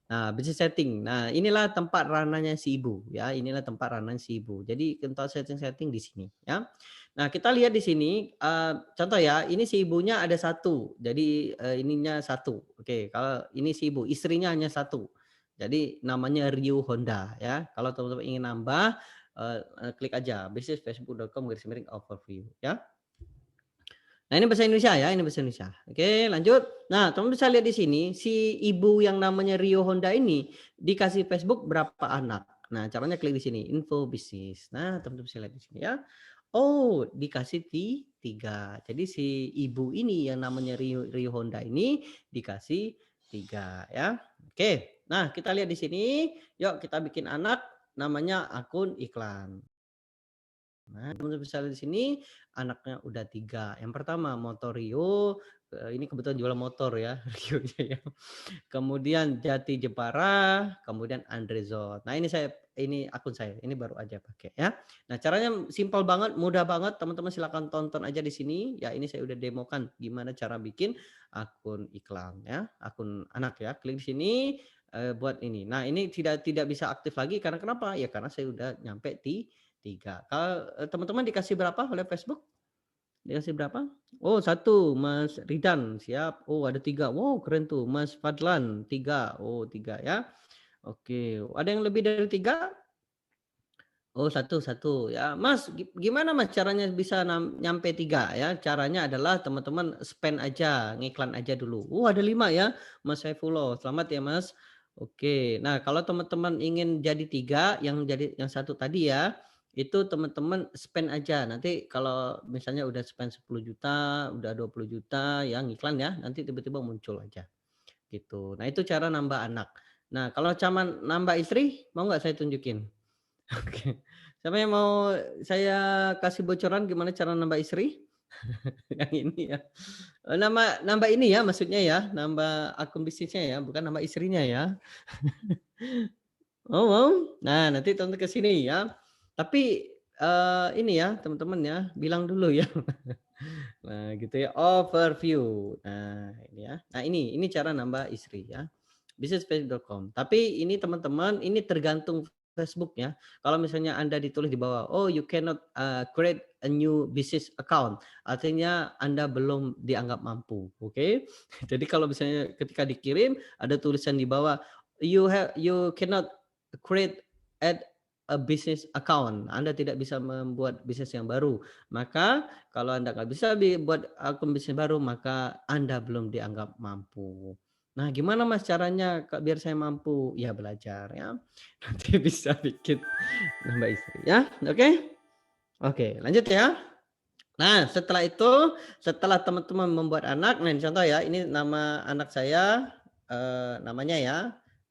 Nah, bisnis setting. Nah, inilah tempat ranahnya si ibu ya. Inilah tempat ranahnya si ibu. Jadi untuk setting-setting di sini ya. Nah, kita lihat di sini contoh ya, ini si ibunya ada satu. Jadi ininya satu. Oke, kalau ini si ibu, istrinya hanya satu. Jadi namanya Ryu Honda ya. Kalau teman-teman ingin nambah klik aja bisnisfacebook.com/overview ya. Nah, ini bahasa Indonesia ya, ini bahasa Indonesia. Oke, lanjut. Nah, teman bisa lihat di sini, si ibu yang namanya Rio Honda ini dikasih Facebook berapa anak. Nah, caranya klik di sini, info bisnis. Nah, teman-teman bisa lihat di sini ya. Oh, dikasih 3. Jadi si ibu ini yang namanya Rio Honda ini dikasih 3 ya. Oke. Nah, kita lihat di sini. Yuk kita bikin anak namanya akun iklan. Nah, teman-teman bisa lihat di sini anaknya udah 3. Yang pertama motor Rio, ini kebetulan jualan motor ya, Rionya ya. Kemudian Jati Jepara, kemudian Andrezot. Nah, ini akun saya, ini baru aja pakai ya. Nah, caranya simpel banget, mudah banget, teman-teman silakan tonton aja di sini. Ya, ini saya udah demokan gimana cara bikin akun iklan ya, akun anak ya. Klik di sini buat ini. Nah, ini tidak bisa aktif lagi karena kenapa? Ya karena saya udah nyampe di 3. Kalau teman-teman dikasih berapa oleh Facebook? Dikasih berapa? Oh 1, Mas Ridan, siap. Oh ada 3. Wow keren tuh. Mas Fadlan 3. Oh 3 ya. Oke. Ada yang lebih dari 3? Oh satu satu ya. Mas gimana Mas caranya bisa nyampe 3 ya? Caranya adalah teman-teman spend aja, ngiklan aja dulu. Ada 5 ya, Mas Saifullah. Selamat ya Mas. Oke. Nah, kalau teman-teman ingin jadi 3, yang satu tadi ya, itu teman-teman spend aja. Nanti kalau misalnya udah spend 10 juta, udah 20 juta ya ngiklan ya, nanti tiba-tiba muncul aja gitu. Nah, itu cara nambah anak. Nah, kalau cara nambah istri, mau nggak saya tunjukin? Oke. Siapa yang mau saya kasih bocoran gimana cara nambah istri? Yang ini ya. Nambah ini ya maksudnya ya, nambah akun bisnisnya ya, bukan nambah istrinya ya. Oh, mau? Nah, nanti tonton ke sini ya. Tapi ini ya teman-teman ya, bilang dulu ya. Nah, gitu ya, overview. Nah, ini ya. Nah, ini cara nambah istri ya. Businessfacebook.com. Tapi ini teman-teman, ini tergantung Facebook ya. Kalau misalnya Anda ditulis di bawah, oh you cannot create a new business account, artinya Anda belum dianggap mampu, oke? Jadi kalau misalnya ketika dikirim ada tulisan di bawah, you cannot create add a business account, Anda tidak bisa membuat bisnis yang baru. Maka kalau Anda nggak bisa buat akun bisnis baru, maka Anda belum dianggap mampu. Nah, gimana Mas caranya biar saya mampu? Ya belajar ya. Nanti bisa bikin nambah istri ya. Oke? Oke, lanjut ya. Nah, setelah itu, setelah teman-teman membuat anak, nah ini contoh ya, ini nama anak saya, namanya ya,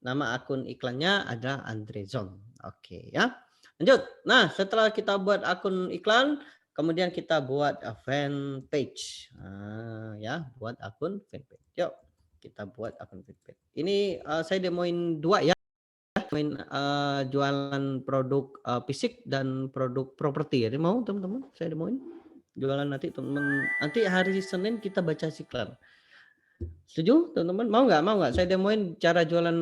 nama akun iklannya adalah Andrezon. Oke ya. Lanjut. Nah, setelah kita buat akun iklan, kemudian kita buat fan page. Nah, ya, buat akun fan page. Yuk, kita buat akun fan page. Ini saya demoin 2 ya. Jualan produk, fisik dan produk properti ya. Mau teman-teman saya demoin? Jualan nanti teman-teman, nanti hari Senin kita baca iklan. Setuju teman-teman? Mau nggak? Mau nggak? Saya demoin cara jualan,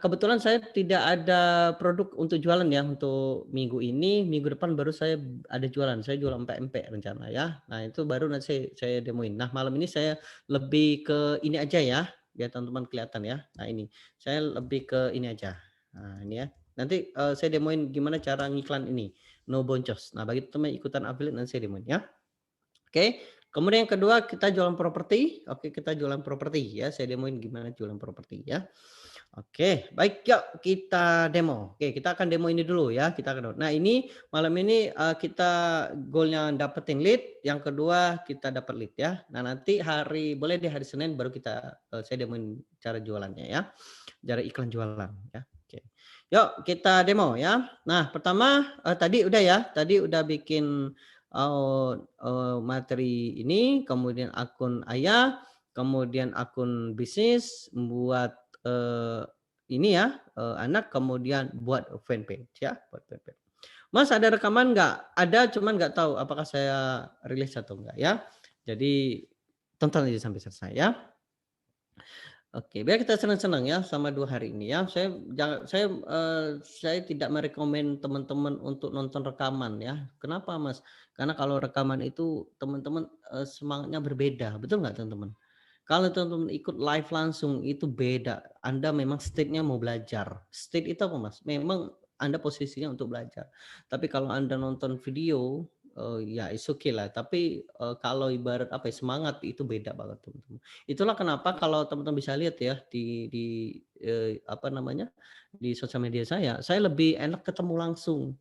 kebetulan saya tidak ada produk untuk jualan ya untuk minggu ini, minggu depan baru saya ada jualan. Saya jualan pempek rencana ya. Nah itu baru nanti saya demoin. Nah malam ini saya lebih ke ini aja ya, biar teman-teman kelihatan ya. Nah ini, saya lebih ke ini aja. Nah ini ya. Nanti saya demoin gimana cara ngiklan ini, no boncos. Nah bagi teman ikutan affiliate nanti saya demoin ya. Oke, kemudian yang kedua kita jualan properti. Oke, kita jualan properti ya. Saya demoin gimana jualan properti ya. Oke, baik yuk kita demo. Oke, kita akan demo ini dulu ya. Kita akan. Nah, ini malam ini kita goalnya dapetin lead, yang kedua kita dapat lead ya. Nah, nanti boleh di hari Senin baru kita saya demoin cara jualannya ya. Cara iklan jualan ya. Oke. Yuk kita demo ya. Nah, pertama tadi udah ya. Tadi udah bikin materi ini, kemudian akun ayah, kemudian akun bisnis, buat ini ya, anak, kemudian buat fanpage ya, buat fanpage. Mas ada rekaman nggak? Ada, cuman nggak tahu apakah saya rilis atau enggak ya. Jadi tonton aja sampai selesai ya. Oke, biar kita senang-senang ya sama 2 hari ini ya. Saya tidak merekomen teman-teman untuk nonton rekaman ya. Kenapa Mas? Karena kalau rekaman itu teman-teman semangatnya berbeda, betul nggak teman-teman? Kalau teman-teman ikut live langsung itu beda. Anda memang state-nya mau belajar. State itu apa Mas? Memang Anda posisinya untuk belajar. Tapi kalau Anda nonton video, ya it's okay lah. Tapi kalau ibarat apa ya, semangat itu beda banget teman-teman. Itulah kenapa kalau teman-teman bisa lihat ya di apa namanya, di sosial media saya lebih enak ketemu langsung.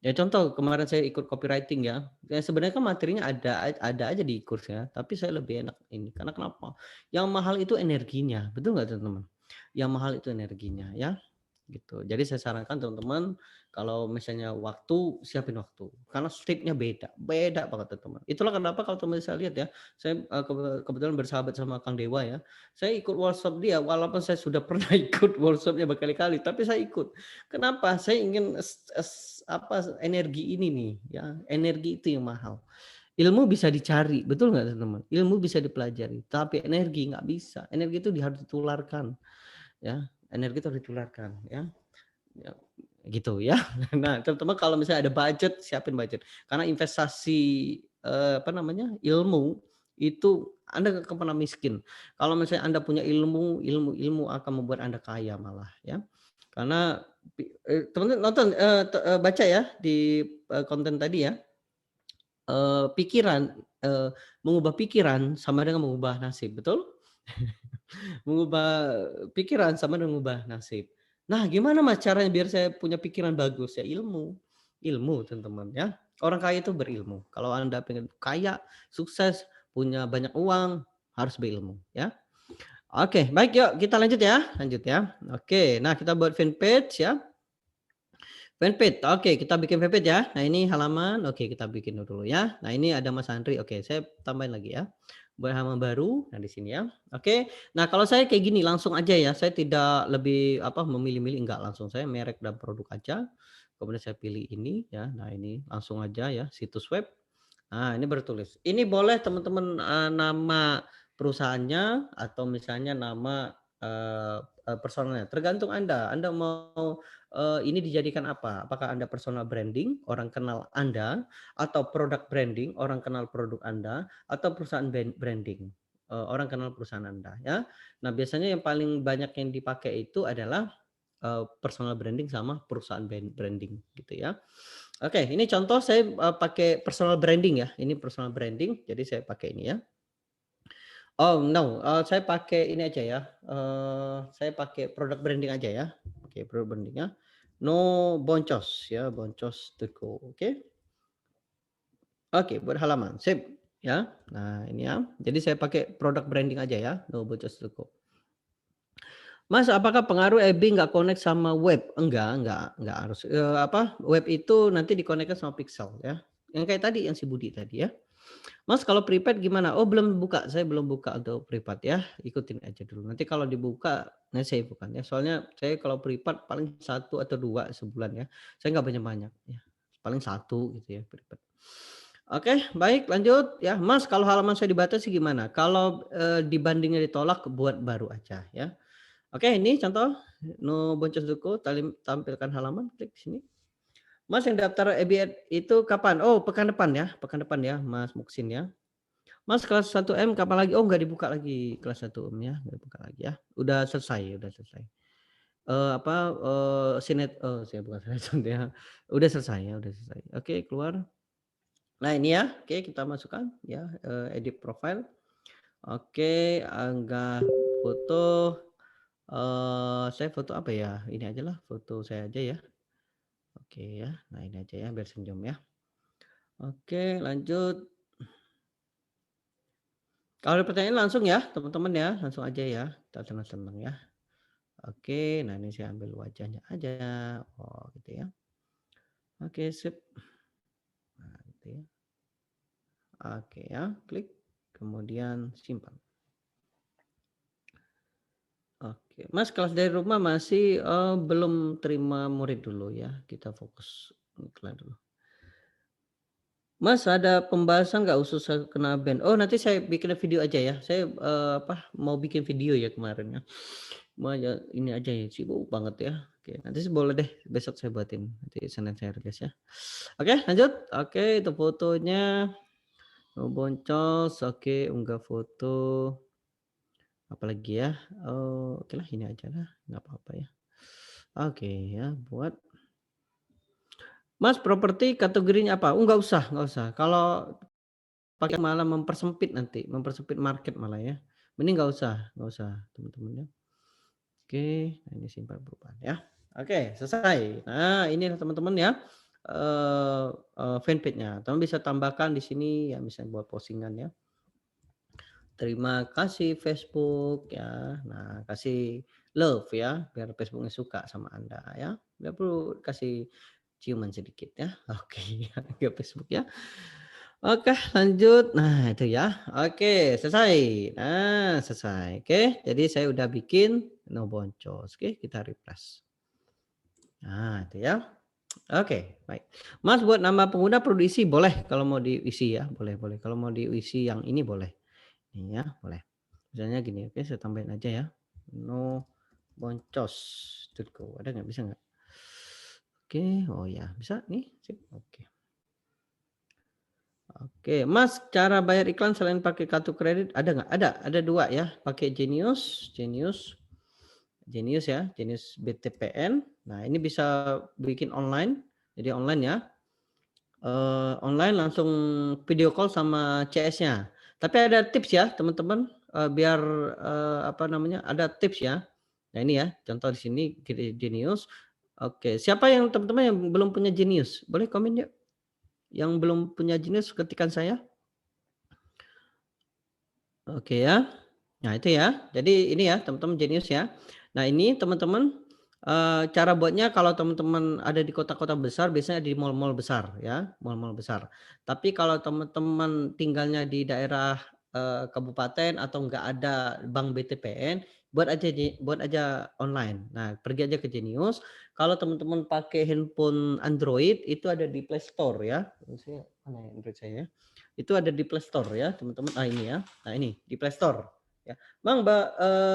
Ya contoh kemarin saya ikut copywriting ya, sebenarnya kan materinya ada aja di kurs ya, tapi saya lebih enak ini, karena kenapa? Yang mahal itu energinya, betul nggak teman-teman? Yang mahal itu energinya ya. Gitu. Jadi saya sarankan teman-teman kalau misalnya waktu, siapin waktu. Karena state-nya beda, beda banget teman-teman. Itulah kenapa kalau teman saya lihat ya, saya kebetulan bersahabat sama Kang Dewa ya. Saya ikut workshop dia walaupun saya sudah pernah ikut workshopnya berkali-kali, tapi saya ikut. Kenapa? Saya ingin energi ini nih ya, energi itu yang mahal. Ilmu bisa dicari, betul nggak teman-teman? Ilmu bisa dipelajari, tapi energi nggak bisa. Energi itu harus ditularkan ya. Energi itu harus ditularkan ya. Ya, gitu ya. Nah, teman-teman kalau misalnya ada budget, siapin budget. Karena investasi apa namanya? Ilmu itu Anda nggak akan pernah miskin. Kalau misalnya Anda punya ilmu akan membuat Anda kaya malah ya. Karena teman-teman nonton baca ya di konten tadi ya. Pikiran mengubah pikiran sama dengan mengubah nasib, betul? Mengubah pikiran sama dengan mengubah nasib. Nah, gimana Mas caranya biar saya punya pikiran bagus? Ya ilmu. Ilmu teman-teman ya. Orang kaya itu berilmu. Kalau Anda pengen kaya, sukses, punya banyak uang, harus berilmu ya. Oke, baik yuk kita lanjut ya. Lanjut ya. Oke, nah kita buat fanpage ya. Fanpage, oke kita bikin fanpage ya. Nah ini halaman, oke kita bikin dulu ya. Nah ini ada Mas Andri, oke saya tambahin lagi ya. Buat halaman baru, nah di sini ya. Oke, nah kalau saya kayak gini langsung aja ya. Saya tidak lebih memilih-milih, enggak, langsung saya merek dan produk aja. Kemudian saya pilih ini ya. Nah ini langsung aja ya situs web. Nah ini bertulis. Ini boleh teman-teman nama perusahaannya atau misalnya nama personalnya. Tergantung Anda. Anda mau ini dijadikan apa? Apakah Anda personal branding, orang kenal Anda, atau product branding, orang kenal produk Anda, atau perusahaan branding, orang kenal perusahaan Anda, ya. Nah, biasanya yang paling banyak yang dipakai itu adalah personal branding sama perusahaan branding gitu ya. Oke, ini contoh saya pakai personal branding ya. Ini personal branding, jadi saya pakai ini ya. Oh no, saya pakai ini aja ya. Saya pakai product branding aja ya. Oke, product brandingnya no boncos ya, boncos.co. Oke. Oke, buat halaman, sip ya. Nah ini ya. Jadi saya pakai product branding aja ya, no boncos.co. Mas, apakah pengaruh EB nggak connect sama web? Enggak harus. Web itu nanti dikonekkan sama pixel ya. Yang kayak tadi, yang si Budi tadi ya. Mas, kalau prepaid gimana? Oh, belum buka, saya belum buka untuk prepaid ya. Ikutin aja dulu. Nanti kalau dibuka, nah saya bukan ya. Soalnya saya kalau prepaid paling 1 atau 2 sebulan ya. Saya nggak banyak-banyak ya. Paling 1 gitu ya prepaid. Oke, baik lanjut ya. Mas, kalau halaman saya dibatasi gimana? Kalau dibandingnya ditolak, buat baru aja ya. Oke, ini contoh no boncos duku tampilkan halaman, klik sini. Mas, yang daftar EBN itu kapan? Oh, pekan depan ya, Mas Muksin ya. Mas, kelas 1M kapan lagi? Oh, nggak dibuka lagi kelas 1M ya, nggak dibuka lagi ya. Udah selesai, udah selesai. Saya bukan sinetron ya. Udah selesai ya, udah selesai. Oke, keluar. Nah, ini ya. Oke, kita masukkan ya, edit profile. Oke, unggah foto. Saya foto apa ya? Ini aja lah, foto saya aja ya. Oke ya. Nah, ini aja ya, biar senyum ya. Oke, lanjut. Kalau ada pertanyaan langsung ya, teman-teman ya, langsung aja ya. Kita senang-senang ya. Oke, nah ini saya ambil wajahnya aja. Oh, gitu ya. Oke, sip. Nah, gitu ya. Oke ya, klik. Kemudian simpan. Oke, Mas, kelas dari rumah masih belum terima murid dulu ya. Kita fokus iklan dulu. Mas, ada pembahasan nggak khusus kena band? Oh, nanti saya bikin video aja ya. Saya mau bikin video ya kemarin ya. Mau aja ini aja ya, sibuk banget ya. Oke, nanti boleh deh besok saya buatin. Nanti Senin saya rilis ya. Oke, lanjut. Oke, itu fotonya. Oh, boncos. Oke, unggah foto. Apalagi ya? Oh, oke lah ini aja lah. Nggak apa-apa ya. Oke ya, buat Mas, properti kategorinya apa? Oh, nggak usah, nggak usah. Kalau pakai malah mempersempit nanti, mempersempit market malah ya. Mending nggak usah teman-teman ya. Oke, nah ini simpan perubahan ya. Oke, selesai. Nah, ini teman-teman ya, fanpage-nya. Teman bisa tambahkan di sini ya, misalnya buat postingan ya. Terima kasih Facebook ya. Nah, kasih love ya, biar Facebooknya suka sama Anda ya. Nggak perlu kasih ciuman sedikit ya. Oke, ke Facebook ya. Oke, lanjut. Nah, itu ya. Oke, selesai. Nah, selesai. Oke, jadi saya udah bikin no boncos. Oke, kita refresh. Nah, itu ya. Oke, baik. Mas, buat nama pengguna perlu diisi? Boleh kalau mau diisi ya. Boleh, boleh. Kalau mau diisi yang ini boleh. Ini ya, boleh. Misalnya gini, oke, saya tambahin aja ya. No boncos. Ada nggak? Bisa nggak? Oke, oh ya, bisa nih. Sip. Oke. Oke, Mas, cara bayar iklan selain pakai kartu kredit ada nggak? Ada 2 ya, pakai Genius ya, Genius BTPN. Nah, ini bisa bikin online, jadi online ya. Online langsung video call sama CS-nya. Tapi ada tips ya, teman-teman, biar ada tips ya. Nah, ini ya, contoh di sini Genius. Oke, siapa yang teman-teman yang belum punya Genius? Boleh komen yuk. Yang belum punya Genius ketikan saya. Oke ya. Nah itu ya. Jadi ini ya teman-teman Genius ya. Nah ini teman-teman, cara buatnya kalau teman-teman ada di kota-kota besar biasanya di mall-mall besar ya, mall-mall besar. Tapi kalau teman-teman tinggalnya di daerah, kabupaten atau enggak ada bank BTPN, buat aja online. Nah pergi aja ke Genius, kalau teman-teman pakai handphone Android itu ada di Play Store ya. Mana ya Android saya ya. Itu ada di Play Store ya teman-teman. Ini ya. Nah ini di Play Store Ya.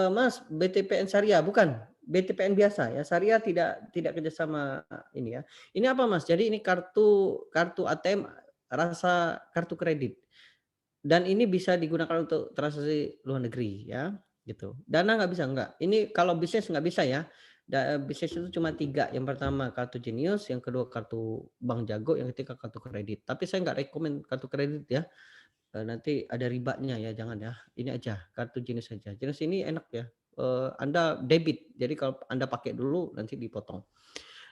Mas, BTPN Syariah bukan, BTPN biasa ya. Syariah tidak kerjasama ini ya. Ini apa Mas? Jadi ini kartu kartu ATM rasa kartu kredit dan ini bisa digunakan untuk transaksi luar negeri ya, gitu. Dana nggak bisa, nggak. Ini kalau bisnis nggak bisa ya. Bisnis itu cuma 3, yang pertama kartu Jenius, yang kedua kartu Bank Jago, yang ketiga kartu kredit. Tapi saya nggak rekomen kartu kredit ya. Nanti ada ribanya ya, jangan ya. Ini aja, kartu Genius saja. Genius ini enak ya, Anda debit, jadi kalau Anda pakai dulu nanti dipotong.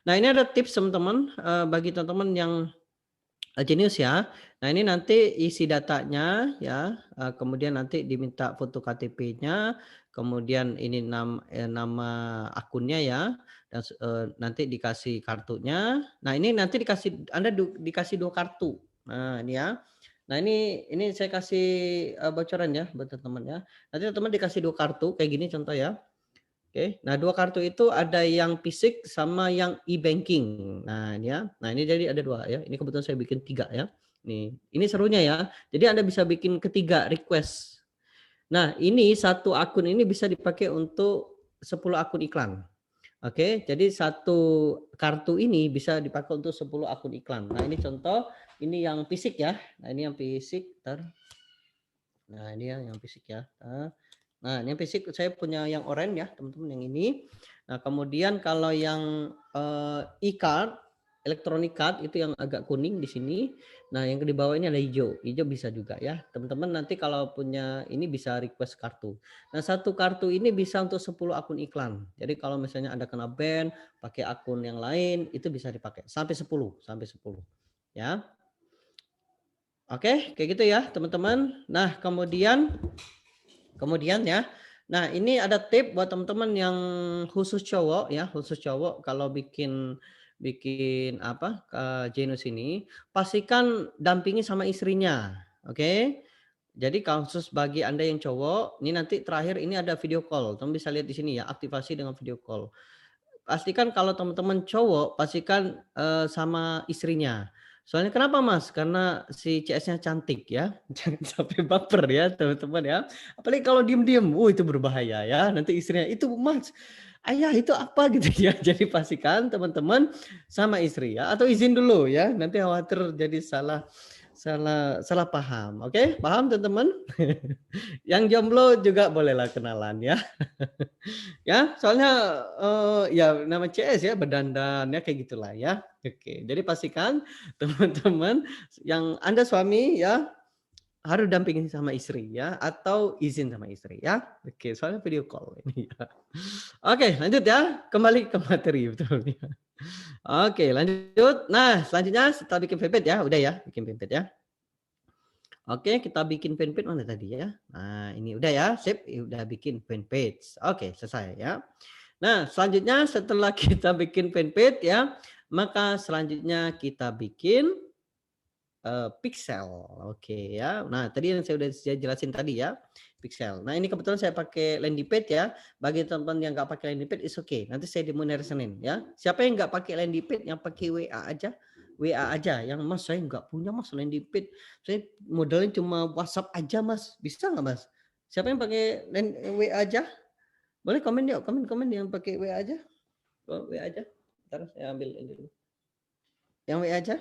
Nah ini ada tips teman-teman, bagi teman-teman yang Genius ya. Nah ini nanti isi datanya ya, kemudian nanti diminta foto KTP-nya, kemudian ini nama akunnya ya, dan nanti dikasih kartunya. Nah ini nanti Anda dikasih 2 kartu. Nah ini ya. Nah ini saya kasih, bocoran ya buat teman-teman ya. Nanti teman-teman dikasih 2 kartu kayak gini contoh ya. Oke. Nah 2 kartu itu ada yang fisik sama yang e-banking. Nah ini ya. Nah ini jadi ada 2 ya. Ini kebetulan saya bikin 3 ya. Nih, ini serunya ya. Jadi Anda bisa bikin ketiga request. Nah ini satu akun ini bisa dipakai untuk 10 akun iklan. Oke, jadi satu kartu ini bisa dipakai untuk 10 akun iklan. Nah ini contoh, ini yang fisik ya. Nah ini yang fisik. Nah ini ya yang fisik ya. Nah ini yang fisik saya punya yang oranye ya teman-teman, yang ini. Nah kemudian kalau yang e-card, electronic card itu yang agak kuning di sini. Nah yang di bawah ini ada hijau. Hijau bisa juga ya. Teman-teman nanti kalau punya ini bisa request kartu. Nah satu kartu ini bisa untuk 10 akun iklan. Jadi kalau misalnya Anda kena ban, pakai akun yang lain itu bisa dipakai sampai 10, ya. Oke, kayak gitu ya teman-teman. Nah kemudian ya. Nah, ini ada tip buat teman-teman yang khusus cowok ya, khusus cowok kalau bikin bikin apa, Genus ini, pastikan dampingi sama istrinya, oke? Jadi khusus bagi Anda yang cowok, ini nanti terakhir ini ada video call, teman bisa lihat di sini ya, aktivasi dengan video call. Pastikan kalau teman-teman cowok, pastikan, sama istrinya. Soalnya kenapa Mas? Karena si CS-nya cantik ya, jangan sampai baper ya teman-teman ya. Apalagi kalau diem-diem, itu berbahaya ya, nanti istrinya, "Itu Mas, ayah itu apa?" Gitu ya. Jadi pastikan teman-teman sama istri ya, atau izin dulu ya, nanti khawatir jadi salah salah salah paham, oke? Paham teman-teman? Yang jomblo juga bolehlah kenalan ya. Ya, soalnya, ya nama CS ya, berdandan ya kayak gitulah ya. Oke, jadi pastikan teman-teman yang Anda suami ya, harus dampingin sama istri ya, atau izin sama istri ya. Oke, soalnya video call ini ya. Oke, lanjut ya, kembali ke materi betul ya. Oke, lanjut. Nah, selanjutnya setelah bikin fanpage ya, udah ya, bikin fanpage ya. Oke, kita bikin fanpage mana tadi ya? Nah, ini udah ya, sip, udah bikin fanpage. Oke, selesai ya. Nah, selanjutnya setelah kita bikin fanpage ya, maka selanjutnya kita bikin pixel. Oke ya. Nah, tadi yang saya jelasin tadi ya, pixel. Nah, ini kebetulan saya pakai landing page ya. Bagi teman-teman yang nggak pakai landing page, is okay. Nanti saya demo hari Senin ya. Siapa yang nggak pakai landing page, yang pakai WA aja, WA aja. Yang Mas saya nggak punya Mas landing page. Saya modalnya cuma WhatsApp aja Mas. Bisa nggak Mas? Siapa yang pakai WA aja? Boleh komen yuk, komen-komen yang pakai WA aja. WA aja. Ntar saya ambil ini dulu. Yang WA aja.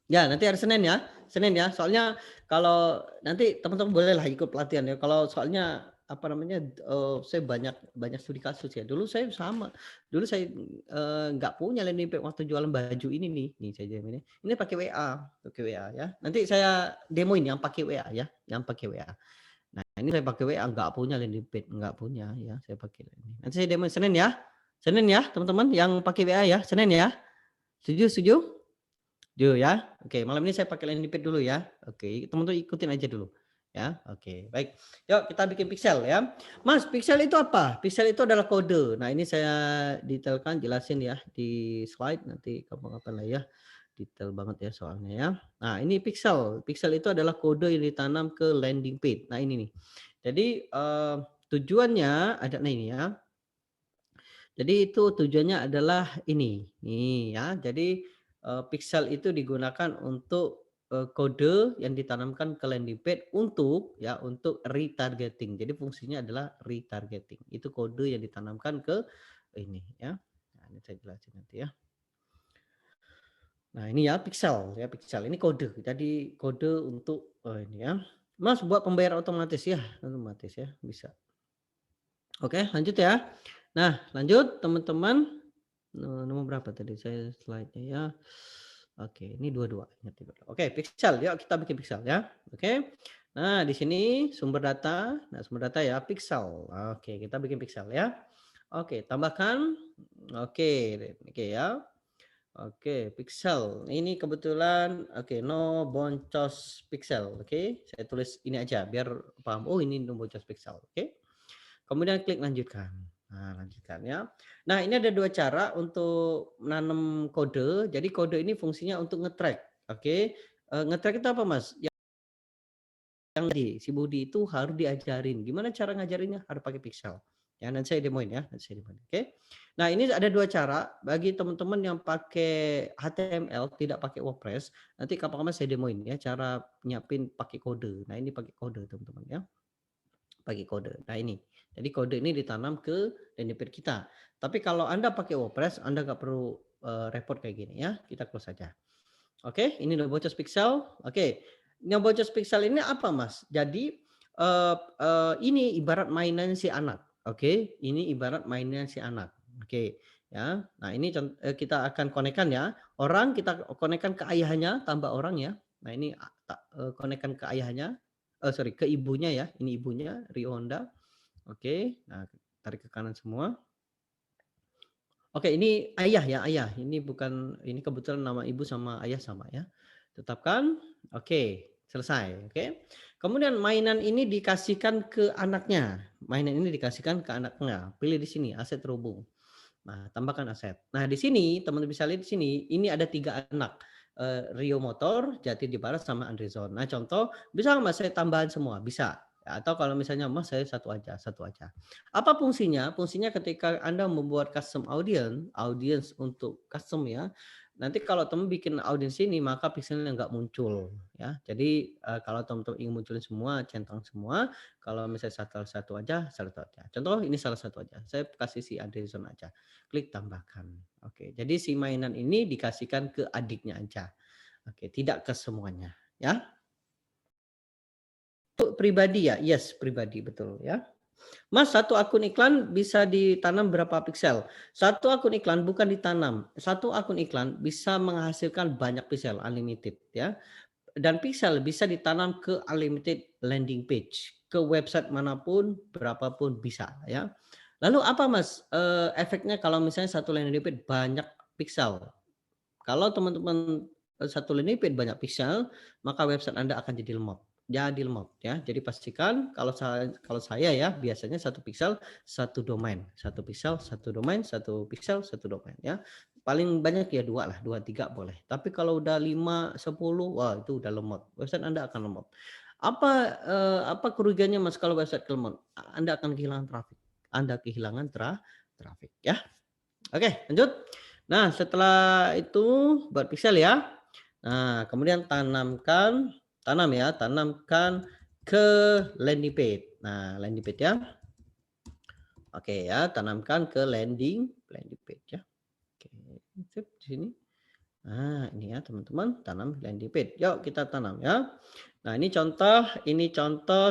Ya, nanti hari Senin ya. Senin ya. Soalnya kalau nanti teman-teman bolehlah ikut pelatihan ya. Kalau soalnya apa namanya, saya banyak banyak studi kasus ya. Dulu saya sama. Dulu saya, nggak punya landing page waktu jualan baju ini nih. Nih saya ini. Ini pakai WA ya. Nanti saya demoin yang pakai WA ya, yang pakai WA. Nah, ini saya pakai WA, nggak punya landing page, nggak punya ya, saya pakai ini. Nanti saya demoin Senin ya. Senin ya, teman-teman yang pakai WA ya, Senin ya. Setuju setuju? Setuju ya? Oke, malam ini saya pakai landing page dulu ya. Oke, teman-teman ikutin aja dulu. Ya, oke. Baik. Yuk kita bikin pixel ya. Mas, pixel itu apa? Pixel itu adalah kode. Nah, ini saya detailkan jelasin ya di slide, nanti kapan-kapan lah ya. Detail banget ya soalnya ya. Nah, ini pixel. Pixel itu adalah kode yang ditanam ke landing page. Nah, ini nih. Jadi tujuannya ada, nah ini ya. Jadi itu tujuannya adalah ini. Nih ya. Jadi pixel itu digunakan untuk kode yang ditanamkan ke landing page untuk retargeting. Jadi fungsinya adalah retargeting. Itu kode yang ditanamkan ke ini ya. Nah, ini saya jelasin nanti ya. Nah, ini ya pixel ya, pixel. Ini kode. Jadi kode untuk ini ya. Mas buat pembayaran otomatis ya, otomatis ya, bisa. Oke, lanjut ya. Nah, lanjut teman-teman. Nomor berapa tadi saya slide-nya ya. Oke, ini dua-dua. Oke, pixel. Yuk kita bikin pixel ya. Oke. Nah, di sini sumber data. Nah, sumber data ya pixel. Oke, kita bikin pixel ya. Oke, tambahkan. Oke, oke ya. Oke, pixel. Ini kebetulan no boncos pixel. Oke, saya tulis ini aja biar paham. Oh, ini no boncos pixel. Oke. Kemudian klik lanjutkan. Nah, lanjutkan ya. Nah, ini ada dua cara untuk menanam kode. Jadi kode ini fungsinya untuk nge-track. Oke. Nge-track itu apa, Mas? Yang si Budi itu harus diajarin. Gimana cara ngajarinnya? Harus pakai pixel. Ya, nanti saya demoin ya. Oke. Nah, ini ada dua cara bagi teman-teman yang pakai HTML, tidak pakai WordPress. Nanti kapan-kapan saya demoin ya cara nyiapin pakai kode. Nah, ini pakai kode, teman-teman ya. Pakai kode. Nah, ini. Jadi kode ini ditanam ke landing page kita. Tapi kalau Anda pakai WordPress, Anda nggak perlu repot kayak gini ya. Kita close saja. Oke, ini udah bocor pixel. Oke. Yang bocor pixel ini apa, Mas? Jadi ini ibarat mainan si anak. Oke, ini ibarat mainan si anak. Oke, ya. Nah, ini kita akan konekkan ya. Orang kita konekkan ke ayahnya, tambah orang ya. Nah, ini konekkan ke ayahnya. Ke ibunya ya. Ini ibunya, Rio Honda. Oke, nah tarik ke kanan semua. Oke, ini ayah ya, ayah. Ini bukan, ini kebetulan nama ibu sama ayah sama ya. Tetapkan. Oke, selesai. Oke. Kemudian mainan ini dikasihkan ke anaknya. Mainan ini dikasihkan ke anaknya. Pilih di sini aset terhubung. Nah, tambahkan aset. Nah, di sini teman-teman bisa lihat di sini, ini ada 3 anak. Rio Motor, Jati di Barat sama Andrezon. Nah, contoh bisa nggak saya tambahan semua? Bisa. Atau kalau misalnya Mas saya satu aja. Apa fungsinya? Fungsinya ketika Anda membuat custom audience untuk custom ya. Nanti kalau teman bikin audience ini maka pixelnya nggak muncul ya. Jadi kalau teman-teman ingin munculin semua, centang semua. Kalau misalnya satu aja. Contoh ini salah satu aja. Saya kasih si Andrezon aja. Klik tambahkan. Oke, jadi si mainan ini dikasihkan ke adiknya aja. Oke, tidak ke semuanya ya. Pribadi ya, yes pribadi betul ya. Mas, satu akun iklan bisa ditanam berapa pixel? Satu akun iklan bukan ditanam. Satu akun iklan bisa menghasilkan banyak pixel, unlimited ya. Dan pixel bisa ditanam ke unlimited landing page, ke website manapun, berapapun bisa ya. Lalu apa Mas efeknya kalau misalnya satu landing page banyak pixel? Kalau teman-teman satu landing page banyak pixel, maka website Anda akan jadi lemot. Ya. Jadi pastikan kalau saya ya biasanya satu pixel satu domain, satu pixel satu domain, satu pixel satu domain ya. Paling banyak ya 2 lah, 2 3 boleh. Tapi kalau udah 5 10 wah itu udah lemot. Website Anda akan lemot. Apa kerugiannya Mas kalau website lemot? Anda akan kehilangan traffic. Anda kehilangan traffic ya. Oke, lanjut. Nah, setelah itu buat pixel ya. Nah, kemudian tanamkan ke landing page. Nah, landing page ya. Oke ya, tanamkan ke landing page ya. Oke, sip di sini. Nah, ini ya teman-teman, tanam landing page. Yuk kita tanam ya. Nah, ini contoh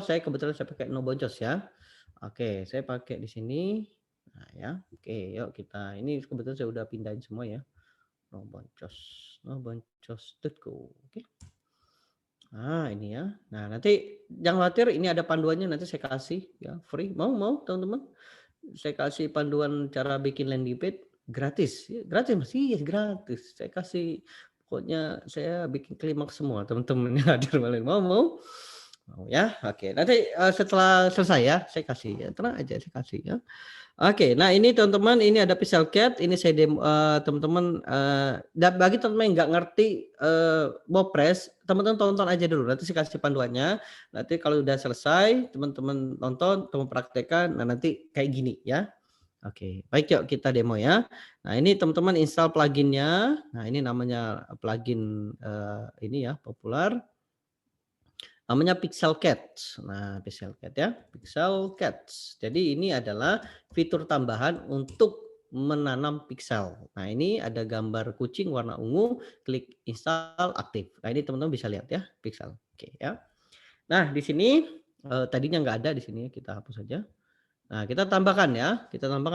saya kebetulan saya pakai no boncos ya. Oke, saya pakai di sini. Nah, ya. Oke, yuk kita ini kebetulan saya udah pindahin semua ya. No boncos.co. Oke. Nah, ini ya. Nah, nanti jangan khawatir ini ada panduannya nanti saya kasih ya, free. Mau teman-teman? Saya kasih panduan cara bikin landing page gratis. Ya, gratis Mas. Iya, gratis. Saya kasih pokoknya saya bikin klimaks semua teman-teman yang hadir malam. Mau ya. Oke. Nanti setelah selesai ya, saya kasih ya. Tenang aja saya kasih ya. Oke, nah ini teman-teman, ini ada Pixelcat, ini saya demo teman-teman. Dan bagi teman-teman yang nggak ngerti WordPress, teman-teman tonton aja dulu. Nanti saya kasih panduannya. Nanti kalau udah selesai, teman-teman nonton, teman praktekkan. Nah nanti kayak gini ya. Oke, baik yuk kita demo ya. Nah ini teman-teman install pluginnya. Nah ini namanya plugin ini ya populer. Namanya Pixel Cats. Nah Pixel Cat ya, Pixel Cats. Jadi ini adalah fitur tambahan untuk menanam pixel. Nah ini ada gambar kucing warna ungu, klik install aktif. Nah ini teman-teman bisa lihat ya pixel. Oke ya. Nah di sini tadinya nggak ada di sini kita hapus saja. Nah kita tambahkan ya, kita tambahkan.